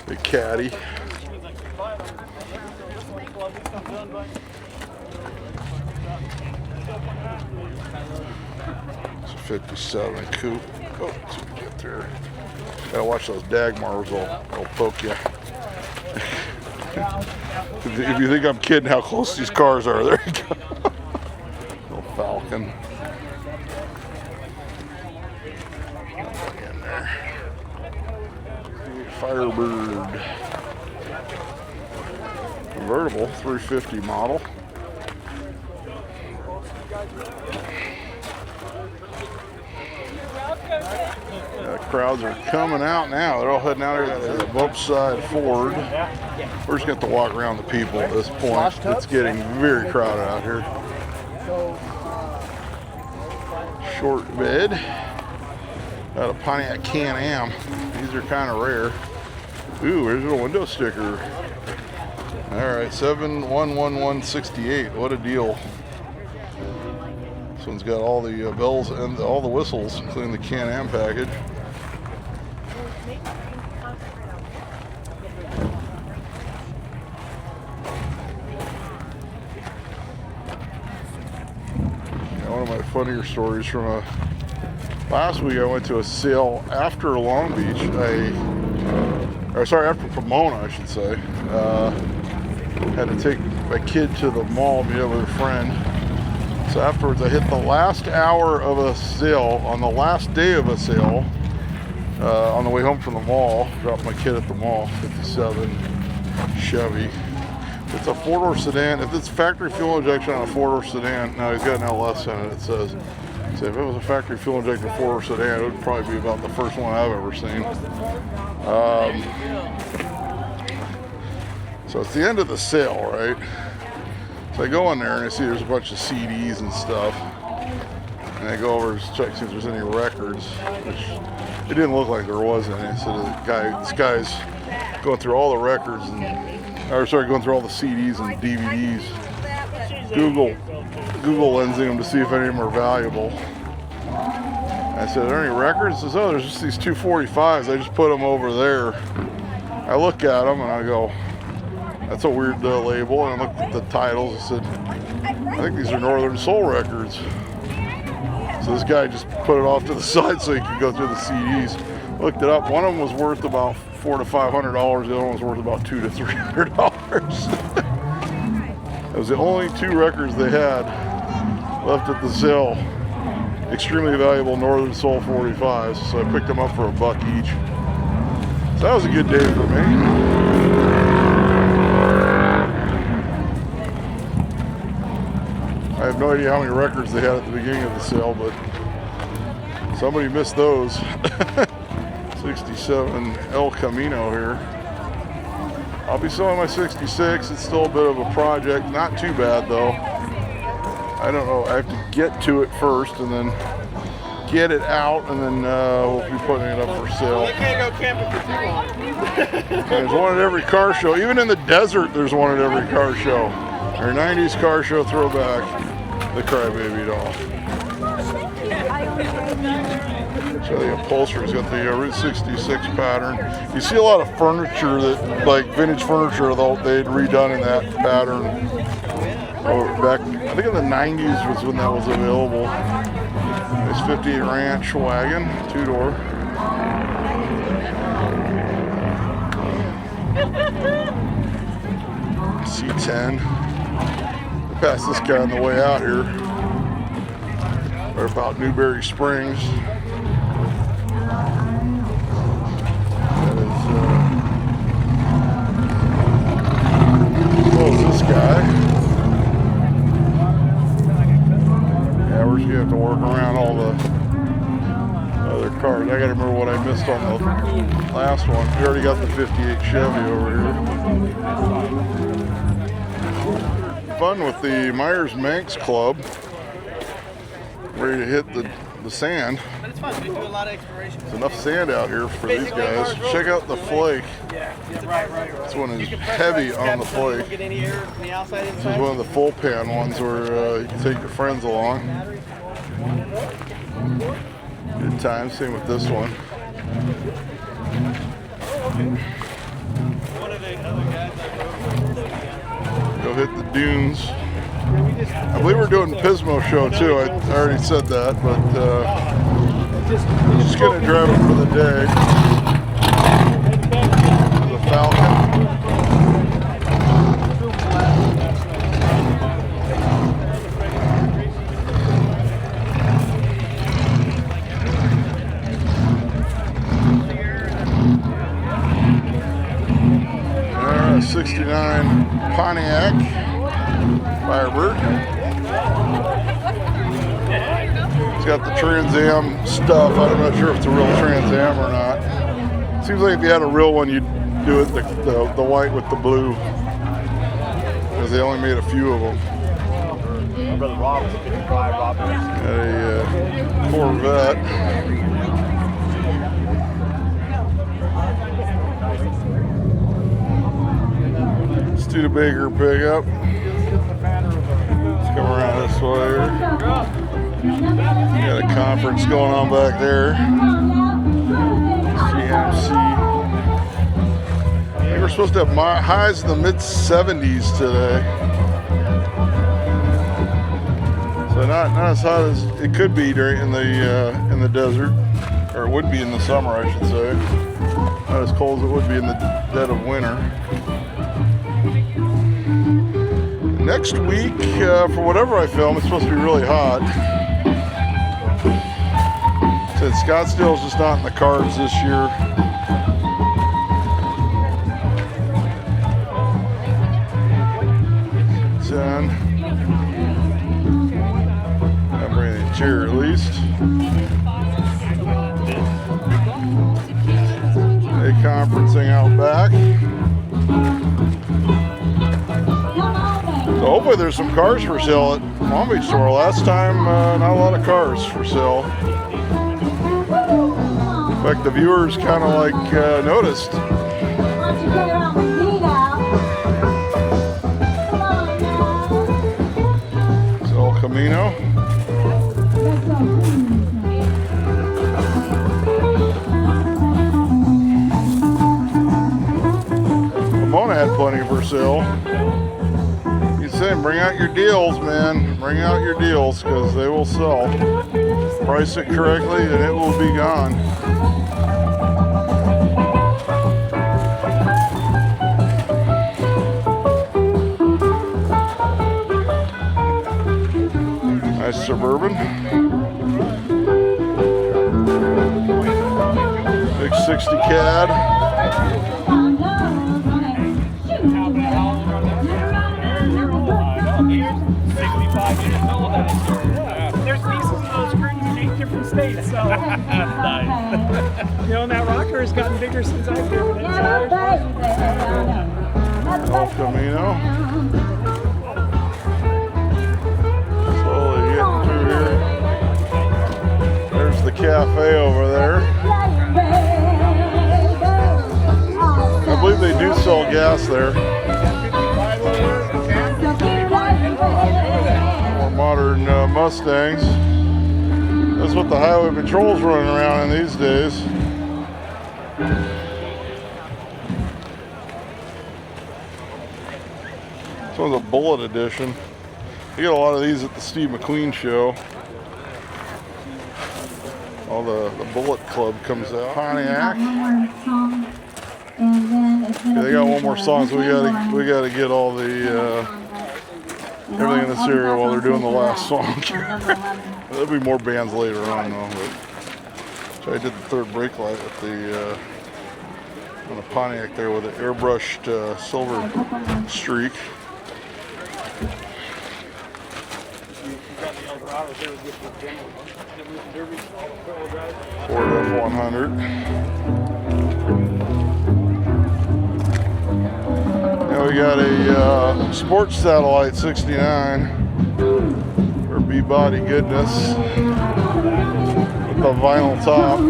The Caddy. It's a 57 coupe. Oh, let's see if we can get there. Gotta watch those Dagmars, they'll poke you. If you think I'm kidding how close these cars are, there you go. Little Falcon. In there. Firebird. Convertible, 350 model. Crowds are coming out now. They're all heading out here to the bump side Ford. We're just going to have to walk around the people at this point. It's getting very crowded out here. Short bed. Got a Pontiac Can-Am. These are kind of rare. Ooh, there's a window sticker. All right, 711168. What a deal. This one's got all the bells and all the whistles, including the Can-Am package. One of my funnier stories from last week, I went to a sale after Long Beach. After Pomona, I should say. Had to take my kid to the mall, meet up with a friend. So afterwards, I hit the last hour of a sale on the last day of a sale. On the way home from the mall, dropped my kid at the mall. 57 Chevy. It's a four-door sedan. If it's factory fuel injection on a four-door sedan, now he's got an LS in it. It says, so if it was a factory fuel injected four-door sedan, it would probably be about the first one I've ever seen. So it's the end of the sale, right? So I go in there and I see there's a bunch of CDs and stuff, and I go over to check see if there's any records, which it didn't look like there was any. So this guy's going through all the records going through all the CDs and DVDs. Google lensing them to see if any of them are valuable. I said, are there any records? He says, oh, there's just these 245s. I just put them over there. I look at them and I go, that's a weird label. And I looked at the titles. I said, I think these are Northern Soul records. So this guy just put it off to the side so he could go through the CDs. Looked it up. One of them was worth about $400 to $500. The other one was worth about $200 to $300. That was the only two records they had left at the sale. Extremely valuable Northern Soul 45s. So I picked them up for $1 each. So that was a good day for me. I have no idea how many records they had at the beginning of the sale, but somebody missed those. 67 El Camino here. I'll be selling my 66. It's still a bit of a project. Not too bad though. I don't know. I have to get to it first and then get it out, and then we'll be putting it up for sale. You can't go camping for too long. There's one at every car show. Even in the desert, there's one at every car show. Our 90s car show throwback, the Crybaby doll. So the upholstery's got the Route 66 pattern. You see a lot of furniture that, like vintage furniture, though they'd redone in that pattern. Back, I think in the 90s was when that was available. This 58 Ranch wagon, 2-door. C10. I passed this guy on the way out here. We're about Newberry Springs. cars. I gotta remember what I missed on the last one. We already got the 58 Chevy over here. Fun with the Myers Manx Club. Ready to hit the sand. But it's fun. We do a lot of exploration. There's enough sand out here for these guys. Check out the flake. Yeah, right. This one is heavy on the flake. Get any air from the outside This is inside. one of the full pan ones where you can take your friends along. Good time. Same with this one. One of the other guys Go hit the dunes. I believe we're doing Pismo show too. I already said that, but just gonna drive it for the day. The Falcon. There, 69 Pontiac Firebird. It's got the Trans Am stuff. I'm not sure if it's a real Trans Am or not. Seems like if you had a real one, you'd do it the white with the blue, because they only made a few of them. My brother Rob was a 55 Rob. Got a Corvette. Studebaker pickup. Let's come around this way. Got a conference going on back there. CMC. I think we're supposed to have highs in the mid 70s today. So not as hot as it could be in the desert, or it would be in the summer, I should say. Not as cold as it would be in the dead of winter. Next week, for whatever I film, it's supposed to be really hot. Said Scottsdale's just not in the cards this year. Ten. I'm bringing a chair at least. A conferencing out back. So hopefully there's some cars for sale at Long Beach Store. Last time, not a lot of cars for sale. In fact, the viewers kind of like noticed. It's El Camino. Pomona had plenty for sale. Saying, bring out your deals, man. Bring out your deals, because they will sell. Price it correctly and it will be gone. Nice Suburban. Big 60 CAD. There's pieces of those screens in 8 different states, so. Nice. You know, and that rocker has gotten bigger since I've driven it. El Camino. Slowly getting through here. There's the cafe over there. I believe they do sell gas there. More modern Mustangs. That's what the highway patrol's running around in these days. This one's a Bullet edition. You get a lot of these at the Steve McQueen show. All the Bullet Club comes out. Pontiac. Yeah, they got one more song, so we gotta get all the everything in this area while they're doing the last song. There'll be more bands later on though. But so I did the third brake light with the on a Pontiac there with an airbrushed silver streak. Ford 100. Now we got a sports satellite 69 for B-body goodness with a vinyl top.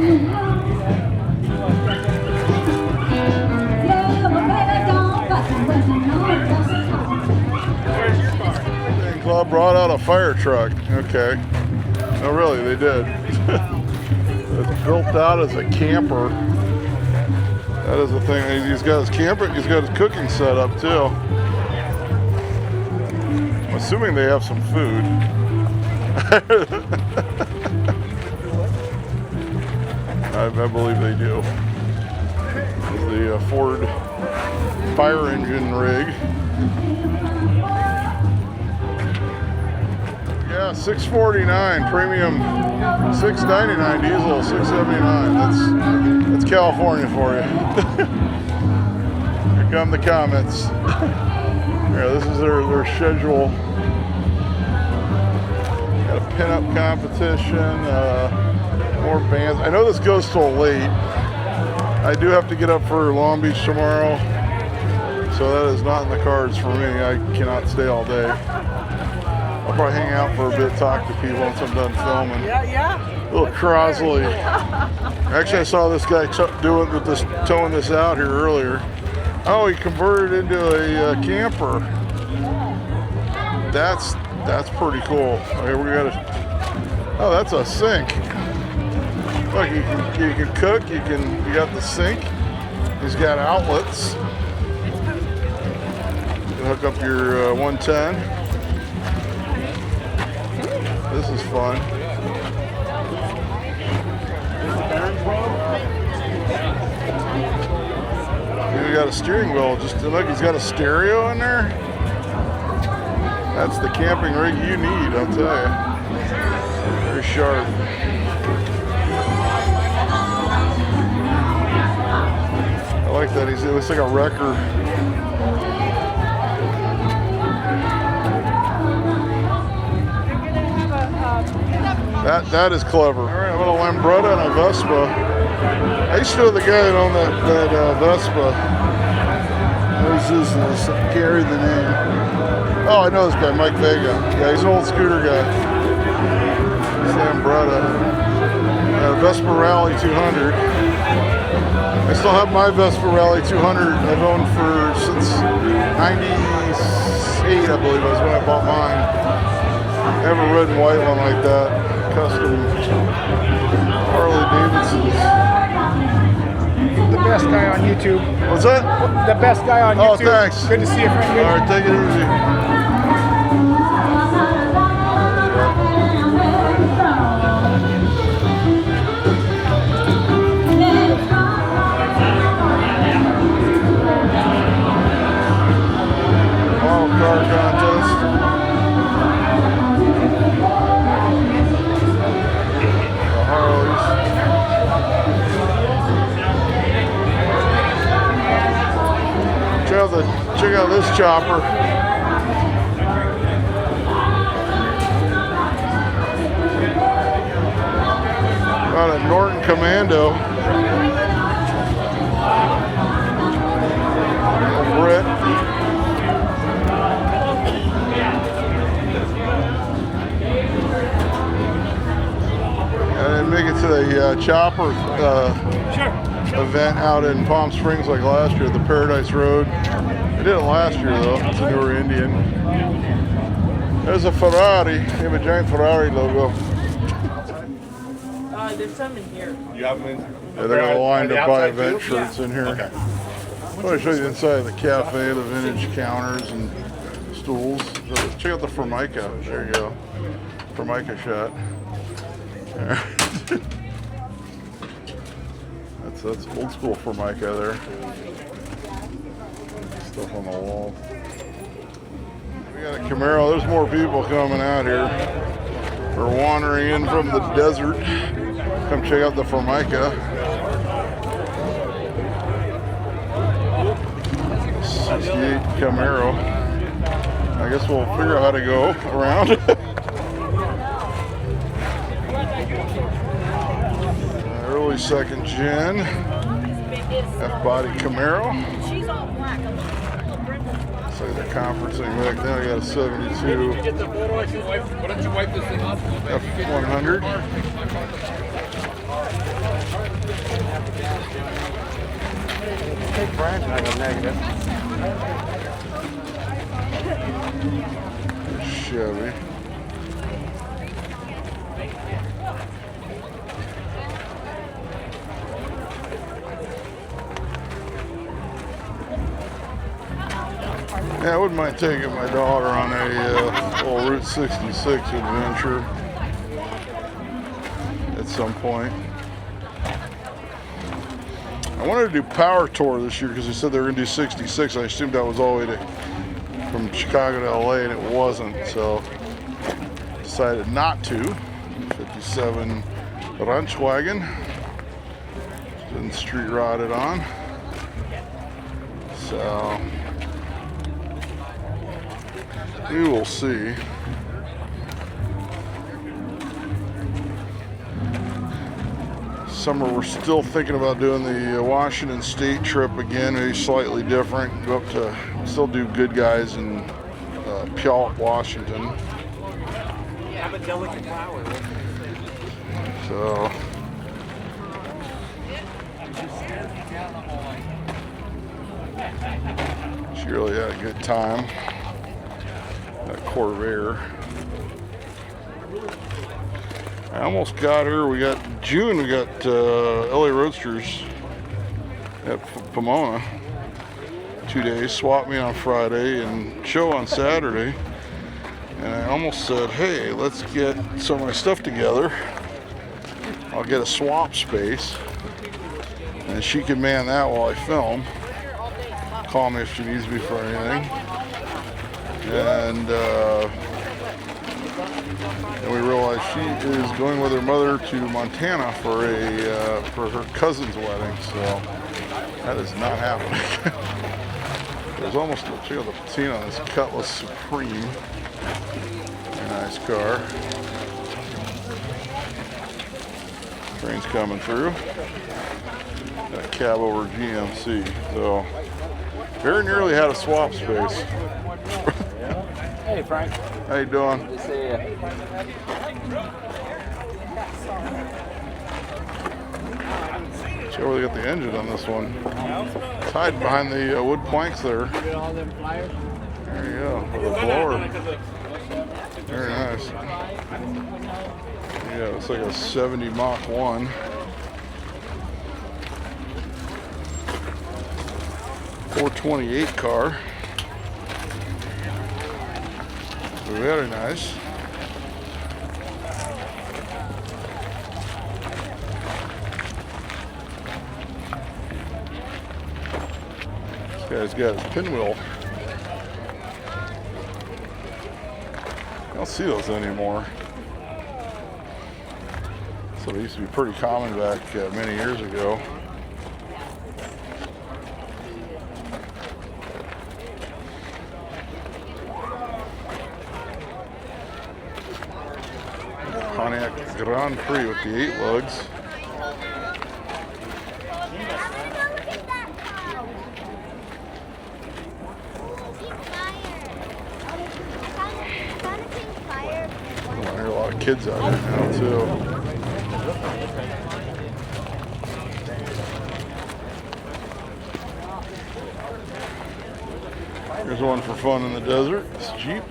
Club brought out a fire truck. Okay. No, really, they did. It's built out as a camper. That is the thing. He's got his camper. He's got his cooking set up too. I'm assuming they have some food. I believe they do. The Ford fire engine rig. Yeah, $649 premium, $699 diesel, $679. That's California for you. Here come the comments. Yeah, this is their schedule. Got a pinup competition, more bands. I know this goes till late. I do have to get up for Long Beach tomorrow, so that is not in the cards for me. I cannot stay all day. I'll probably hang out for a bit, talk to people once I'm done filming. Yeah. Little Crosley. Actually, I saw this guy towing this out here earlier. Oh, he converted into a camper. That's pretty cool. Okay, we got a. Oh, that's a sink. Look, you can cook. You got the sink. He's got outlets. You can hook up your 110. This is fun. We got a steering wheel. Just look, he's got a stereo in there. That's the camping rig you need, I'll tell you. Very sharp. I like that. It looks like a wrecker. That is clever. All right, a little Lambretta and a Vespa. I used to know the guy that owned that Vespa. Who's this? I can't read the name. Oh, I know this guy, Mike Vega. Yeah, he's an old scooter guy. It's Lambretta. Vespa Rally 200. I still have my Vespa Rally 200. I've owned since '98, I believe, was when I bought mine. I have a red and white one like that. Custom Harley Davidsons. The best guy on YouTube. What's that? The best guy on YouTube. Oh, thanks. Good to see you, friend. All right, take it easy. Model car contest. Check out this chopper. Got a Norton Commando. Brit. I didn't make it to the chopper event out in Palm Springs like last year, the Paradise Road. I did it last year though. It's a newer Indian. There's a Ferrari. They have a giant Ferrari logo. There's some in here. You have them in? Yeah, they're gonna line up buy event shirts in here. Okay. I want to show you the inside of the cafe, the vintage counters and stools. So check out the Formica. There you go. Formica shot. That's old school Formica there. Stuff on the wall. We got a Camaro. There's more people coming out here. We're wandering in from the desert. Come check out the Formica. 68 Camaro. I guess we'll figure out how to go around. Early 22nd gen F-body Camaro. She's all black. So they're conferencing back then. I got a 72 Get the photo. Why don't you wipe this thing off? F100. Take Brian and I go negative. Chevy. Yeah, I wouldn't mind taking my daughter on a little Route 66 adventure at some point. I wanted to do Power Tour this year because they said they were going to do 66. I assumed that was all the way from Chicago to LA, and it wasn't, so decided not to. 57 Ranch Wagon. It's been street rotted on. So we will see. Summer, we're still thinking about doing the Washington State trip again, maybe slightly different. Go up to, still do Good Guys in Puyallup, Washington. Have a delicate flower. So she really had a good time. That Corvair. I almost got her. We got June. We got LA Roadsters at Pomona. 2 days. Swap me on Friday and show on Saturday. And I almost said, hey, let's get some of my stuff together. I'll get a swap space, and she can man that while I film. Call me if she needs me for anything. And we realized she is going with her mother to Montana for for her cousin's wedding, so that is not happening. There's almost a check out the patina on this Cutlass Supreme. Very nice car. Train's coming through. Got a cab over GMC, so very nearly had a swap space. Hey, Frank. How you doing? Good to see you. See where they got the engine on this one. It's hiding behind the wood planks there. There you go, with a blower. Very nice. Yeah, it's like a 70 Mach 1. .428 car. Very nice. This guy's got his pinwheel. I don't see those anymore. So they used to be pretty common back many years ago. Pontiac Grand Prix with the 8 lugs. I hear a lot of kids out here now too. Here's one for fun in the desert. It's Jeep.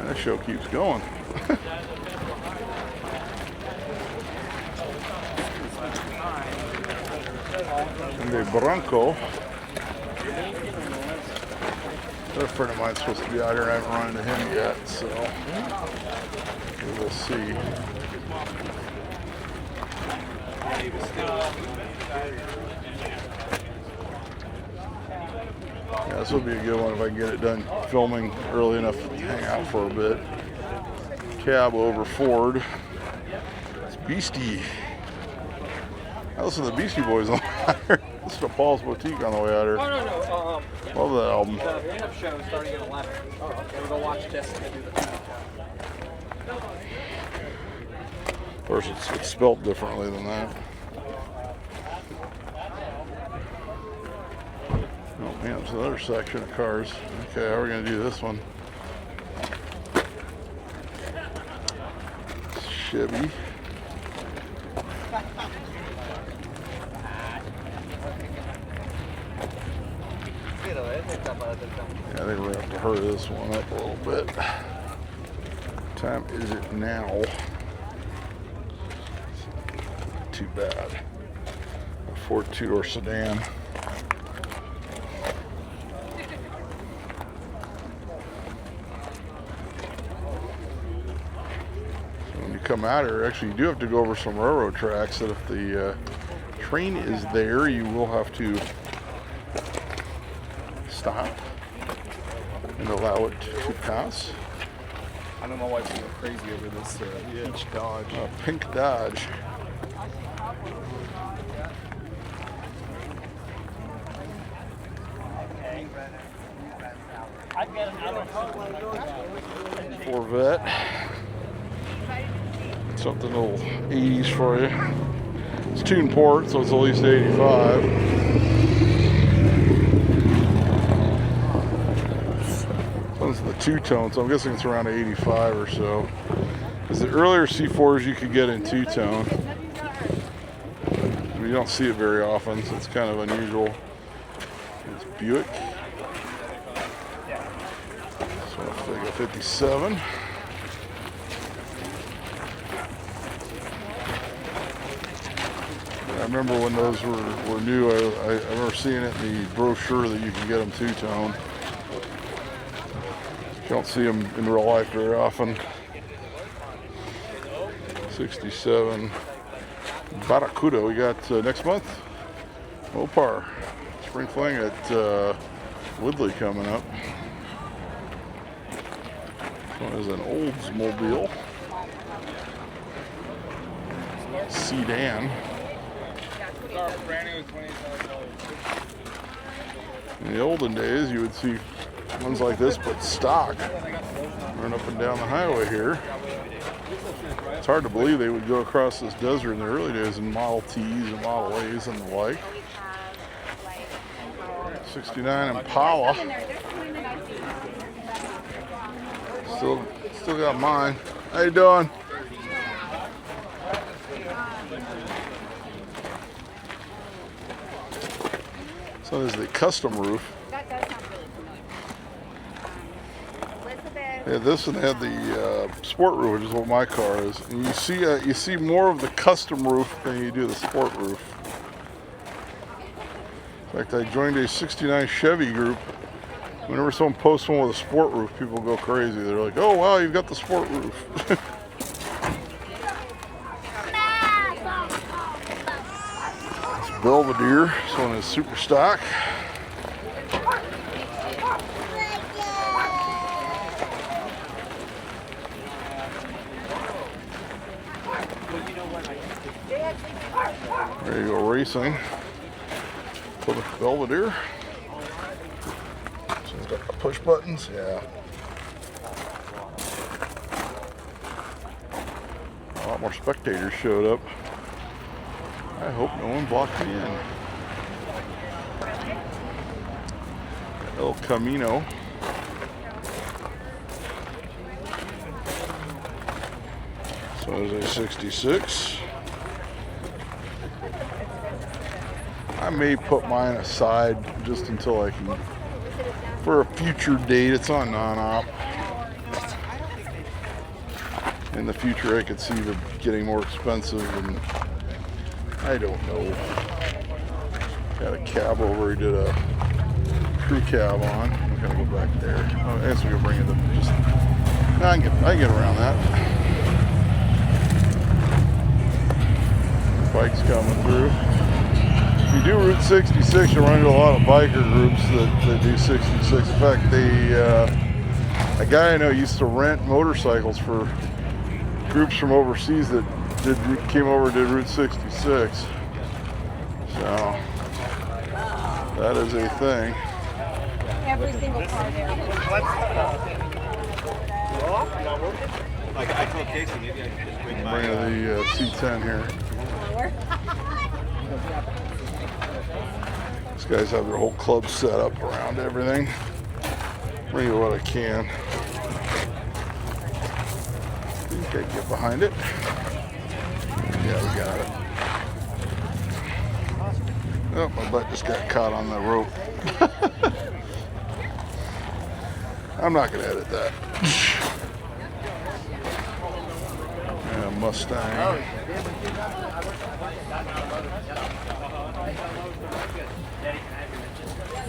That show keeps going. And a Bronco. Another friend of mine's supposed to be out here. I haven't run into him yet, so we'll see. Yeah, this will be a good one if I can get it done filming early enough to hang out for a bit. Cab over Ford. It's Beastie. I listen to the Beastie Boys on the way out here. Listen to Paul's Boutique on the way out here. Oh, no. Love that album. The pickup show is starting at 11. Oh, okay. We'll go watch Jessica do the pickup show. course, it's spelled differently than that. Oh man, there's another section of cars. Okay, how are we gonna do this one? Chevy. Yeah, I think we're gonna have to hurry this one up a little bit. What time is it now? Too bad. A Ford two-door sedan. So when you come out here, actually you do have to go over some railroad tracks that if the train is there, you will have to stop and allow it to pass. I know my wife's going crazy over this peach Dodge. Pink Dodge. Corvette. Something little 80s for you. It's tuned port, so it's at least 85. This is the two-tone, so I'm guessing it's around 85 or so. Because the earlier C4s you could get in two-tone. You don't see it very often, so it's kind of unusual. It's Buick. So I'll take a 57. I remember when those were new, I remember seeing it in the brochure that you can get them two-tone. You don't see them in real life very often. 67 Barracuda we got next month. Mopar. Spring Fling at Woodley coming up. This one is an Oldsmobile. Sedan. In the olden days, you would see ones like this, but stock, run up and down the highway here. It's hard to believe they would go across this desert in the early days in Model Ts and Model As and the like. 69 Impala. Still got mine. How you doing? So there's the custom roof. That does sound really familiar. Yeah, this one had the sport roof, which is what my car is. And you see more of the custom roof than you do the sport roof. In fact, I joined a '69 Chevy group. Whenever someone posts one with a sport roof, people go crazy. They're like, "Oh wow, you've got the sport roof." It's Belvedere. This one is super stock. There you go, racing. Plymouth Belvedere. So it's got push buttons, yeah. A lot more spectators showed up. I hope no one blocked me in. El Camino. So there's a 66. I may put mine aside just until I can, for a future date. It's on non-op. In the future, I could see them getting more expensive, and I don't know. Got a cab over. He did a crew cab on. I'm gonna go back there. Oh, I guess we can bring it up. Just I can get around that. Bikes coming through. If you do Route 66, you'll run into a lot of biker groups that do 66. In fact, a guy I know used to rent motorcycles for groups from overseas that came over and did Route 66. So that is a thing. Every single car there. I told Casey maybe I could just bring my. Bring the C10 here. These guys have their whole club set up around everything. Bring you what I can. Okay, get behind it. Yeah, we got it. Oh, my butt just got caught on the rope. I'm not going to edit that. Yeah, Mustang.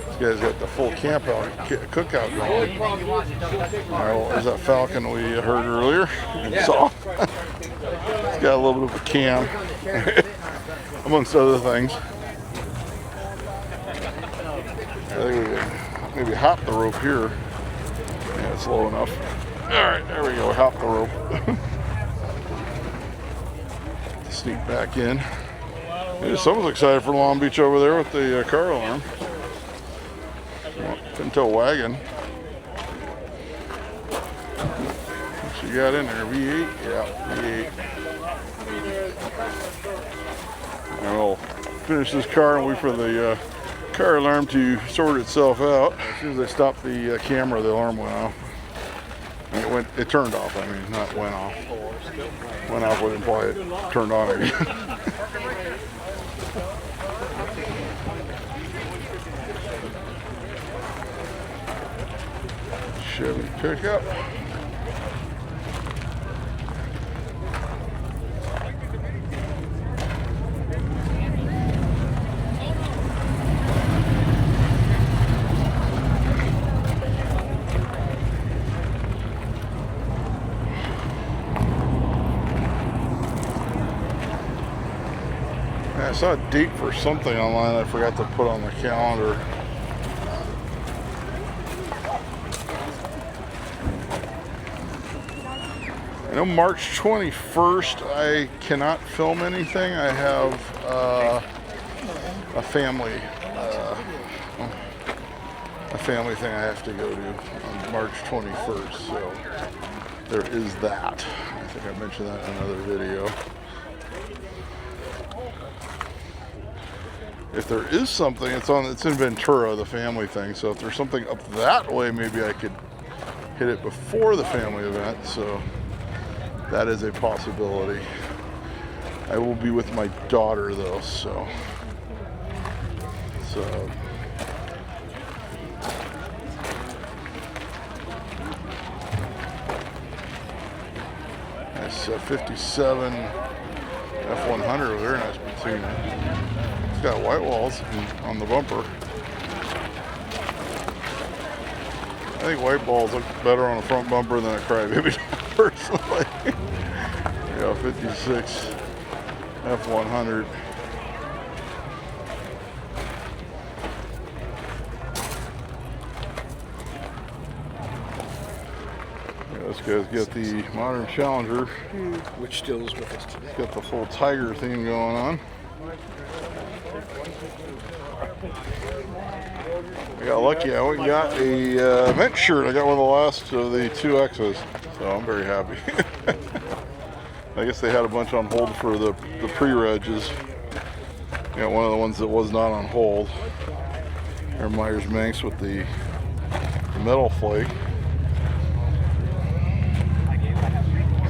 This guy's got the full camp out, cookout going. All right, well, there's that Falcon we heard earlier and saw. It's got a little bit of a cam, amongst other things. I think we can maybe hop the rope here. Yeah, it's low enough. All right, there we go. Hop the rope. Sneak back in. Hey, someone's excited for Long Beach over there with the car alarm. Pinto wagon. What you got in there? V8? Yeah, V8. And we'll finish this car and wait for the car alarm to sort itself out. As soon as I stopped the camera, the alarm went off. And it turned off, I mean, not went off. Went off would imply it turned on again. Chevy pickup. I saw a date for something online I forgot to put on the calendar. I know March 21st I cannot film anything. I have a family thing I have to go to on March 21st, so there is that. I think I mentioned that in another video. If there is something, it's in Ventura, the family thing, so if there's something up that way, maybe I could hit it before the family event, so that is a possibility. I will be with my daughter though, so that's 57 F100, very nice patina. It's got white walls on the bumper. I think white balls look better on a front bumper than a Crybaby personally. Yeah, 56 F100. Yeah, this guy's got the modern Challenger, Which still is with us today. it's got the full tiger theme going on. I got lucky. I went and got a event shirt. I got one of the last of the 2Xs, so I'm very happy. I guess they had a bunch on hold for the pre-regs. Got one of the ones that was not on hold. Or Myers-Manx with the metal flake.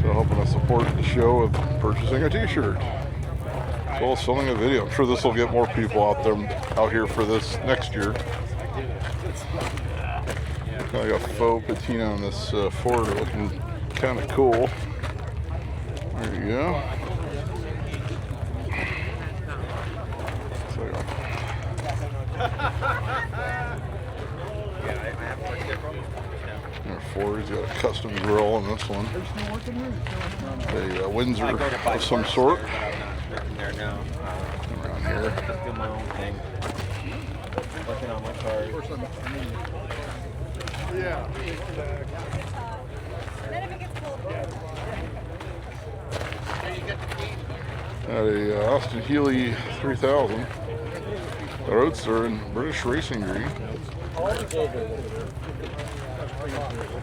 So hoping to support the show with purchasing a t-shirt. As well as filming a video. I'm sure this will get more people out here for this next year. Kind of got faux patina on this Ford, looking kind of cool. There you go. Ford's got a custom grill on this one. A Windsor of some sort. Around here. Do my own thing. Working on my cars. Yeah. Got a Austin Healey 3000. A Roadster in British Racing Green.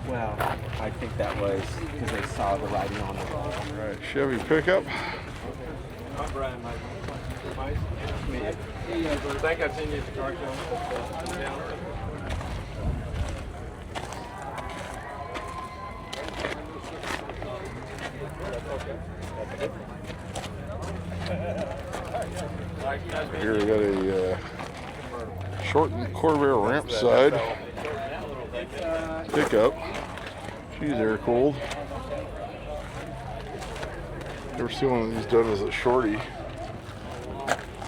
Well, I think that was because they saw the writing on the wall. All right, Chevy pickup. I'm Brian Michael. Mike? Me. I think I've seen you at the car show. Yeah. Here we got a shortened Corvair ramp side pickup. She's air cooled. Never seen one of these done as a shorty.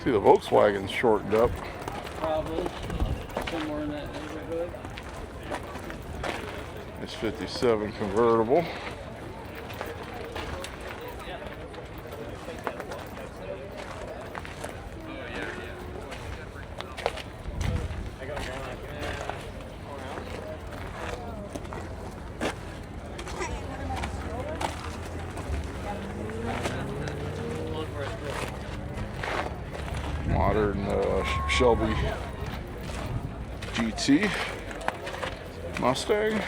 See, the Volkswagen's shortened up. Probably somewhere in that neighborhood. It's 57 convertible. Modern Shelby GT Mustang.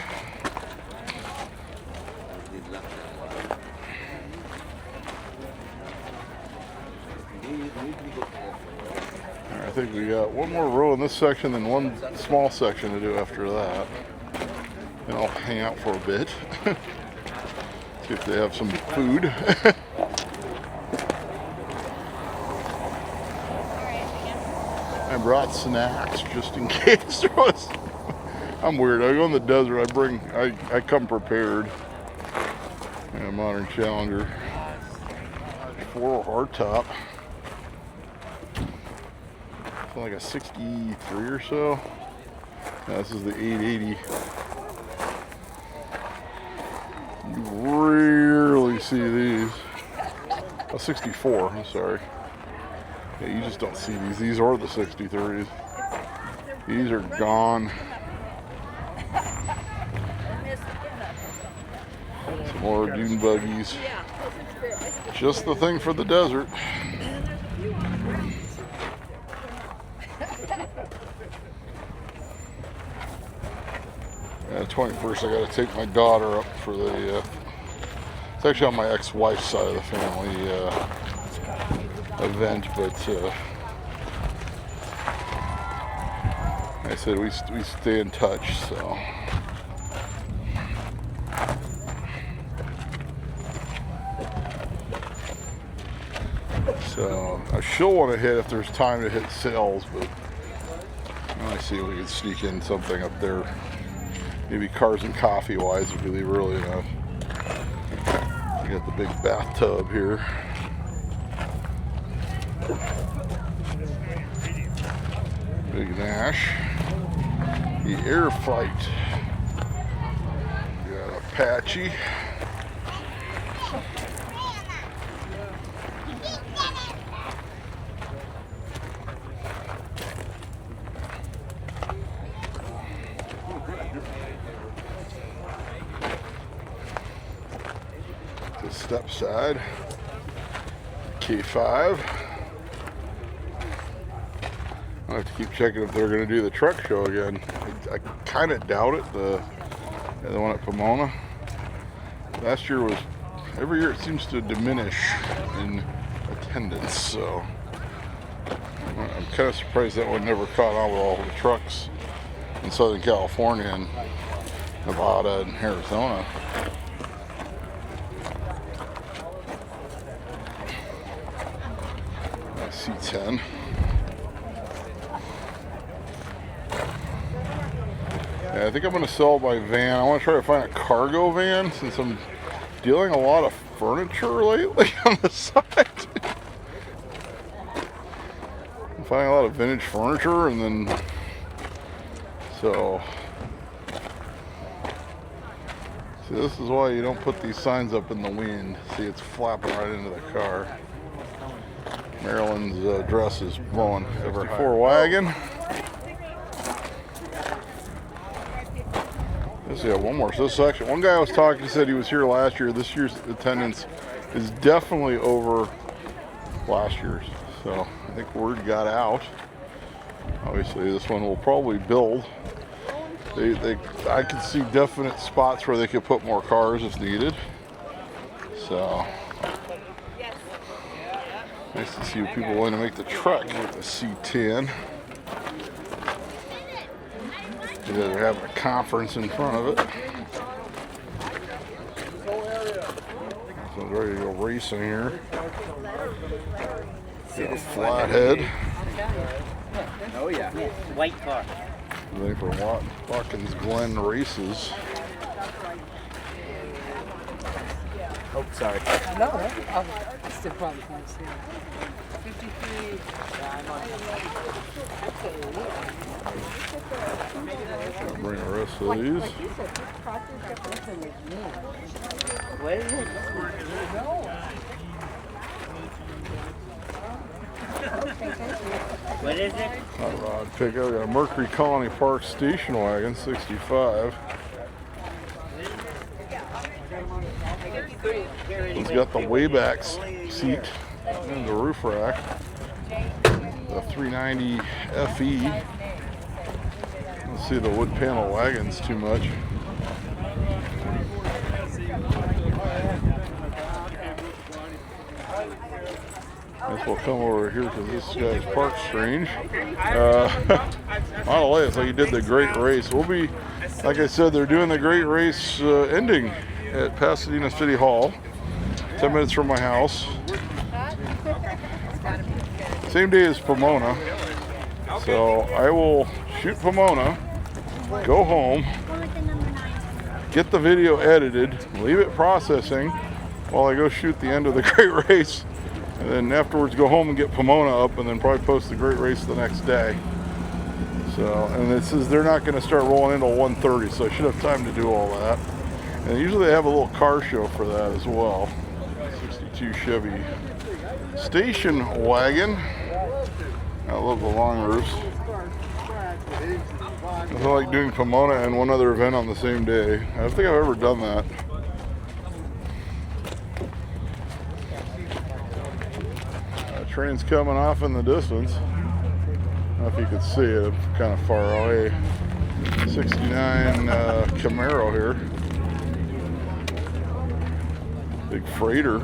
I think we got one more row in this section, then one small section to do after that. Then I'll hang out for a bit. See if they have some food. I brought snacks just in case there was. I'm weird. I go in the desert. I come prepared. Yeah, modern Challenger. 4 hardtop. Like a 63 or so. Yeah, this is the 880. You rarely see these. A 64. I'm sorry. Yeah, you just don't see these. These are the 63s. These are gone. Some more dune buggies. Just the thing for the desert. Yeah, 21st, I got to take my daughter up for the. It's actually on my ex-wife's side of the family event, but I said we stay in touch, so. So she'll want to hit if there's time to hit sales, but I see if we can sneak in something up there. Maybe cars and coffee wise if we leave early enough. We got the big bathtub here. Big Nash. The Air Fight. We got Apache. The step side. K5. I'll have to keep checking if they're going to do the truck show again. I kind of doubt it, the one at Pomona. Last year was, every year it seems to diminish in attendance, so I'm kind of surprised that one never caught on with all the trucks in Southern California and Nevada and Arizona. C10. Yeah, I think I'm going to sell my van. I want to try to find a cargo van since I'm dealing a lot of furniture lately on the side. I'm finding a lot of vintage furniture, and then so see, this is why you don't put these signs up in the wind. See, it's flapping right into the car. Maryland's dress is blowing. 54 wagon. Let's see, one more. So this section, one guy I was talking to said he was here last year. This year's attendance is definitely over last year's. So I think word got out. Obviously this one will probably build. I could see definite spots where they could put more cars if needed. So nice to see people willing to make the trek with the C10. They're having a conference in front of it. So I'm ready to go racing here. Got a flathead. Oh yeah. White car. Ready for Watkins Glen races. Oh, sorry. No, I still probably can't see it. 53. I'll bring the rest of these. Like you said, this process different with me. What is it? Okay, thank you. What is it? Hot rod pickup. Got a Mercury Colony Park station wagon, 65. It's got the Wayback seat and the roof rack. The 390 FE. Let's see the wood panel wagons too much. Guess we'll come over here because this guy's parked strange. Model A, it's like he did the great race. We'll be, like I said, they're doing the great race ending at Pasadena City Hall, 10 minutes from my house. Same day as Pomona. So I will shoot Pomona, go home, get the video edited, leave it processing while I go shoot the end of the great race. And then afterwards go home and get Pomona up and then probably post the great race the next day. So, and it says they're not going to start rolling until 1:30, so I should have time to do all that. And usually they have a little car show for that as well. 62 Chevy station wagon. I love the long roofs. I like doing Pomona and one other event on the same day. I don't think I've ever done that. Train's coming off in the distance. I don't know if you can see it, it's kind of far away. 69 Camaro here. Big freighter.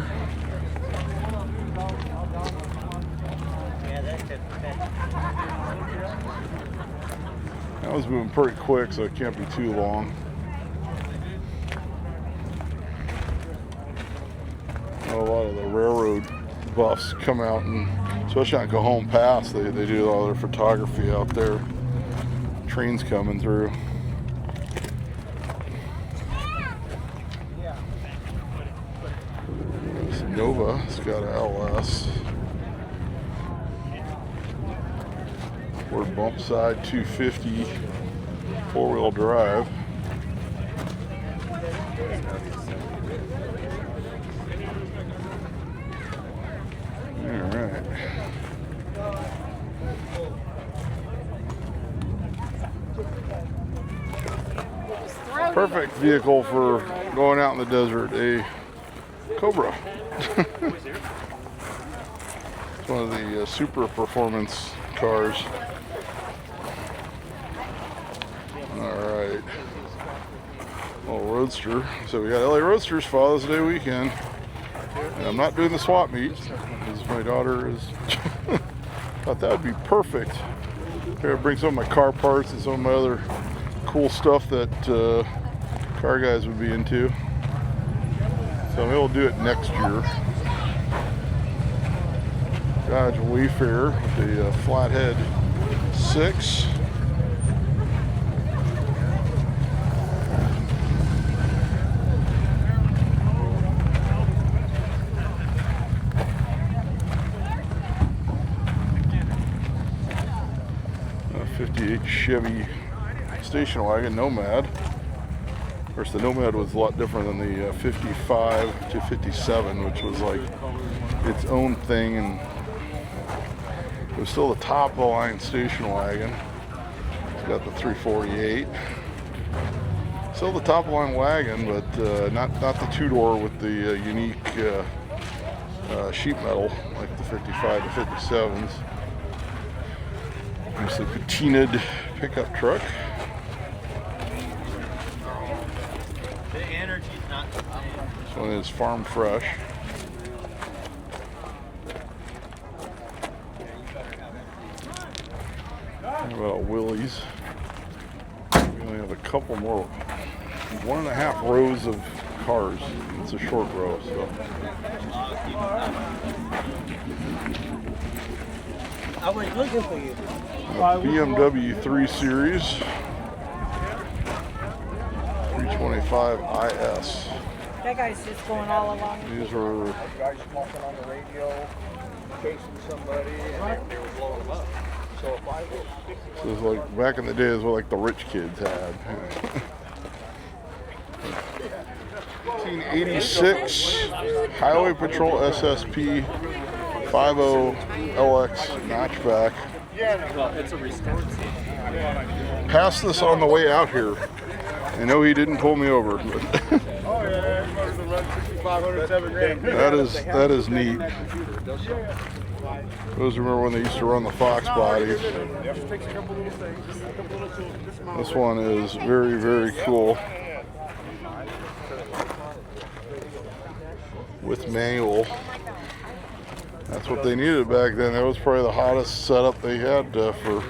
That was moving pretty quick, so it can't be too long. A lot of the railroad buffs come out, and especially on Cajon Pass, they do all their photography out there. Trains coming through. It's Nova, it's got an LS. Ford bump side 250 four-wheel drive. Alright. Perfect vehicle for going out in the desert, a Cobra. It's one of the super performance cars. Alright. Little Roadster. So we got LA Roadsters Father's Day weekend. And I'm not doing the swap meet because my daughter is thought that would be perfect. Here I bring some of my car parts and some of my other cool stuff that car guys would be into. So maybe we'll do it next year. Dodge Wayfarer with the flathead 6. A 58 Chevy station wagon Nomad. Of course, the Nomad was a lot different than the 55 to 57, which was like its own thing, and it was still the top of the line station wagon. It's got the 348. Still the top of the line wagon, but not the two-door with the unique sheet metal like the 55 to 57s. There's the patinaed pickup truck. This one is farm fresh. How about Willie's? We only have a couple more. 1.5 rows of cars. It's a short row, so. I was looking for you. BMW 3 Series 325 IS. That guy's just going all along. These are Guys talking on the radio, chasing somebody, and they were blowing them up. So if I was so it's like back in the days what like the rich kids had. 1986 Highway Patrol SSP 50 LX notchback. Well, it's a restart. Passed this on the way out here. I know he didn't pull me over. But that is neat. Those remember when they used to run the Fox bodies. This one is very, very cool. With manual. That's what they needed back then. That was probably the hottest setup they had for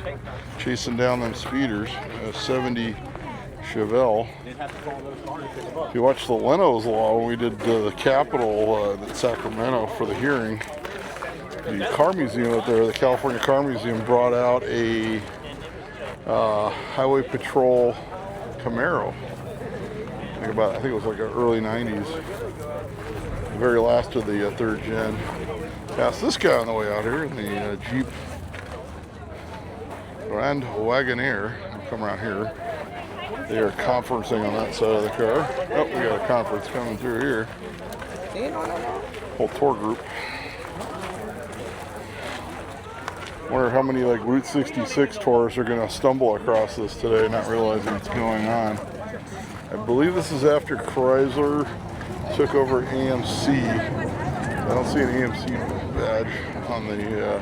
chasing down them speeders. A 70 Chevelle. If you watch the Leno's Law, when we did the Capitol in Sacramento for the hearing, the car museum up there, the California Car Museum, brought out a Highway Patrol Camaro. I think it was like early 90s. The very last of the third gen. Passed this guy on the way out here in the Jeep Grand Wagoneer. I'll come around here. They are conferencing on that side of the car. Oh, we got a conference coming through here. Whole tour group. Wonder how many like Route 66 tourists are going to stumble across this today, not realizing what's going on. I believe this is after Chrysler took over AMC. I don't see an AMC badge on the,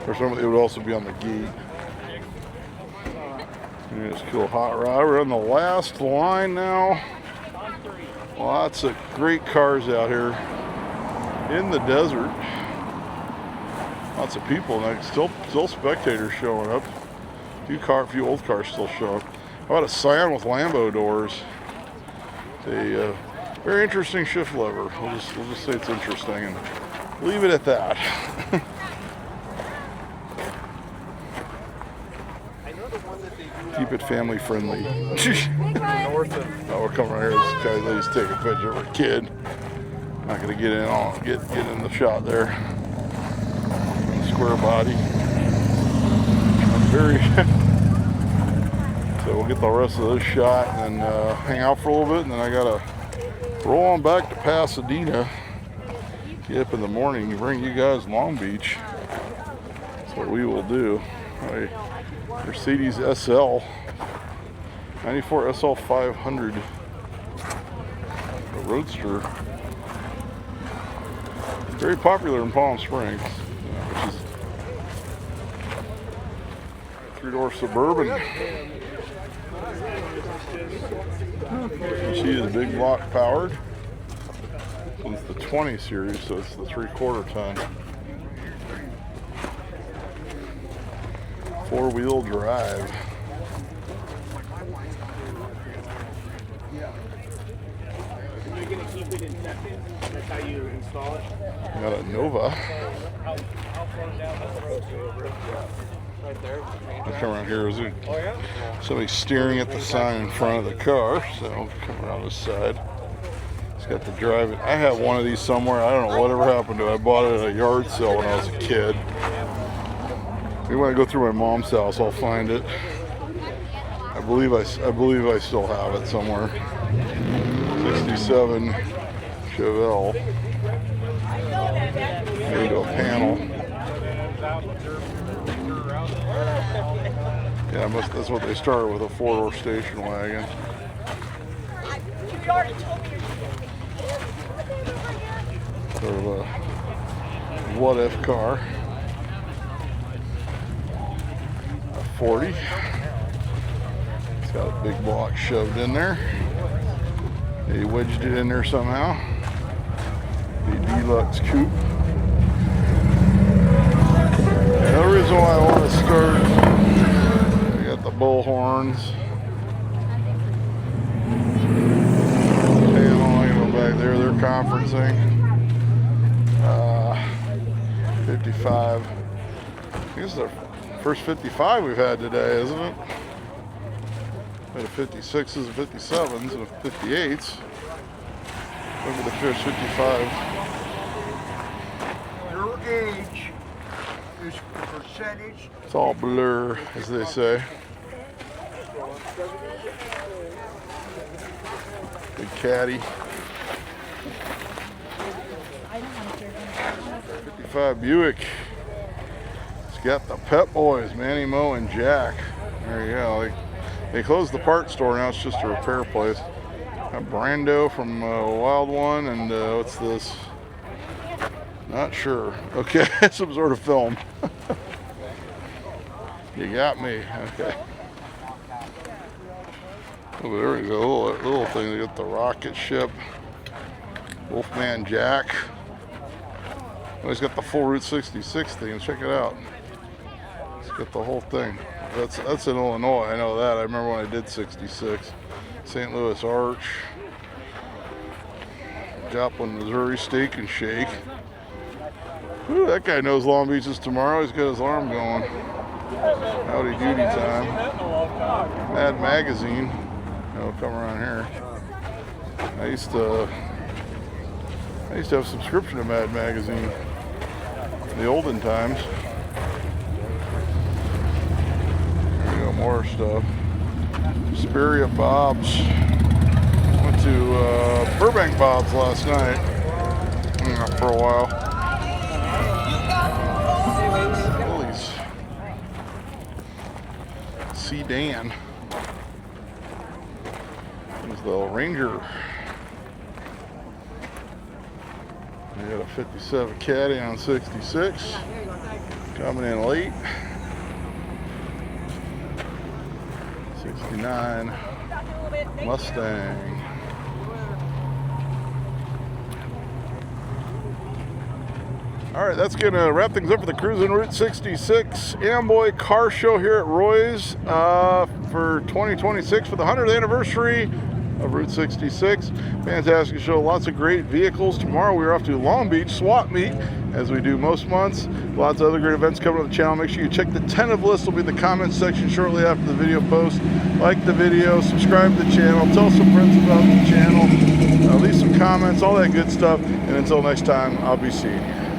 or some, it would also be on the gate. It's cool hot rod. We're on the last line now. Lots of great cars out here in the desert. Lots of people, and still spectators showing up. A few old cars still showing up. How about a Scion with Lambo doors? A very interesting shift lever. We'll just say it's interesting and leave it at that. Keep it family friendly. Oh, we're coming right here. This guy's ladies taking a picture of her kid. Not gonna get in in the shot there. Square body. So we'll get the rest of this shot and then hang out for a little bit, and then I gotta roll on back to Pasadena. Get up in the morning and bring you guys Long Beach. That's what we will do. Mercedes SL 94 SL 500, a roadster, very popular in Palm Springs, which is three-door Suburban. She is big block powered. It's the 20 series, so it's the 3/4 ton. 4-wheel drive. That's how you install it. Got a Nova. Right there. I'll come around here. There's somebody staring at the sign in front of the car, so I'll come around this side. It's got the drive. I have one of these somewhere. I don't know whatever happened to it. I bought it at a yard sale when I was a kid. Maybe when I go through my mom's house, I'll find it. I believe I still have it somewhere. 67 Chevelle. Into a panel. Yeah, that's what they started with, a 4-door station wagon. Sort of a what-if car. A 40. It's got a big block shoved in there. They wedged it in there somehow. bucks coupe. And the reason why I want to start, we got the bull horns. Panel, I go back there, they're conferencing. 55. I think this is the first 55 we've had today, isn't it? We had a 56s and 57s and a 58s. Look at the first 55s. Your age is percentage. It's all blur, as they say. Big caddy. 55 Buick. It's got the Pep Boys, Manny, Mo, and Jack. There you go. They closed the parts store now. It's just a repair place. Got Brando from Wild One, and what's this? Not sure. Okay, some sort of film. You got me. Okay. Oh, there we go. Little thing. They got the rocket ship. Wolfman Jack. Oh, he's got the full Route 66 thing. Check it out. He's got the whole thing. That's in Illinois. I know that. I remember when I did 66. St. Louis Arch. Joplin, Missouri Steak and Shake. Whew, that guy knows Long Beach is tomorrow. He's got his arm going. Howdy doody time. Mad Magazine. It'll come around here. I used to have a subscription to Mad Magazine in the olden times. There we go, more stuff. Speria Bob's. Went to Burbank Bob's last night for a while. Phillies. Sedan. There's the Ranger. We got a 57 Caddy on 66. Coming in late. 69 Mustang. All right, that's going to wrap things up for the Cruisin Route 66 Amboy Car Show here at Roy's for 2026 for the 100th anniversary of Route 66. Fantastic show, lots of great vehicles. Tomorrow we're off to Long Beach Swap Meet, as we do most months. Lots of other great events coming on the channel. Make sure you check the tentative list. Will be in the comments section shortly after the video post. Like the video, subscribe to the channel, tell some friends about the channel, leave some comments, all that good stuff. And until next time, I'll be seeing you.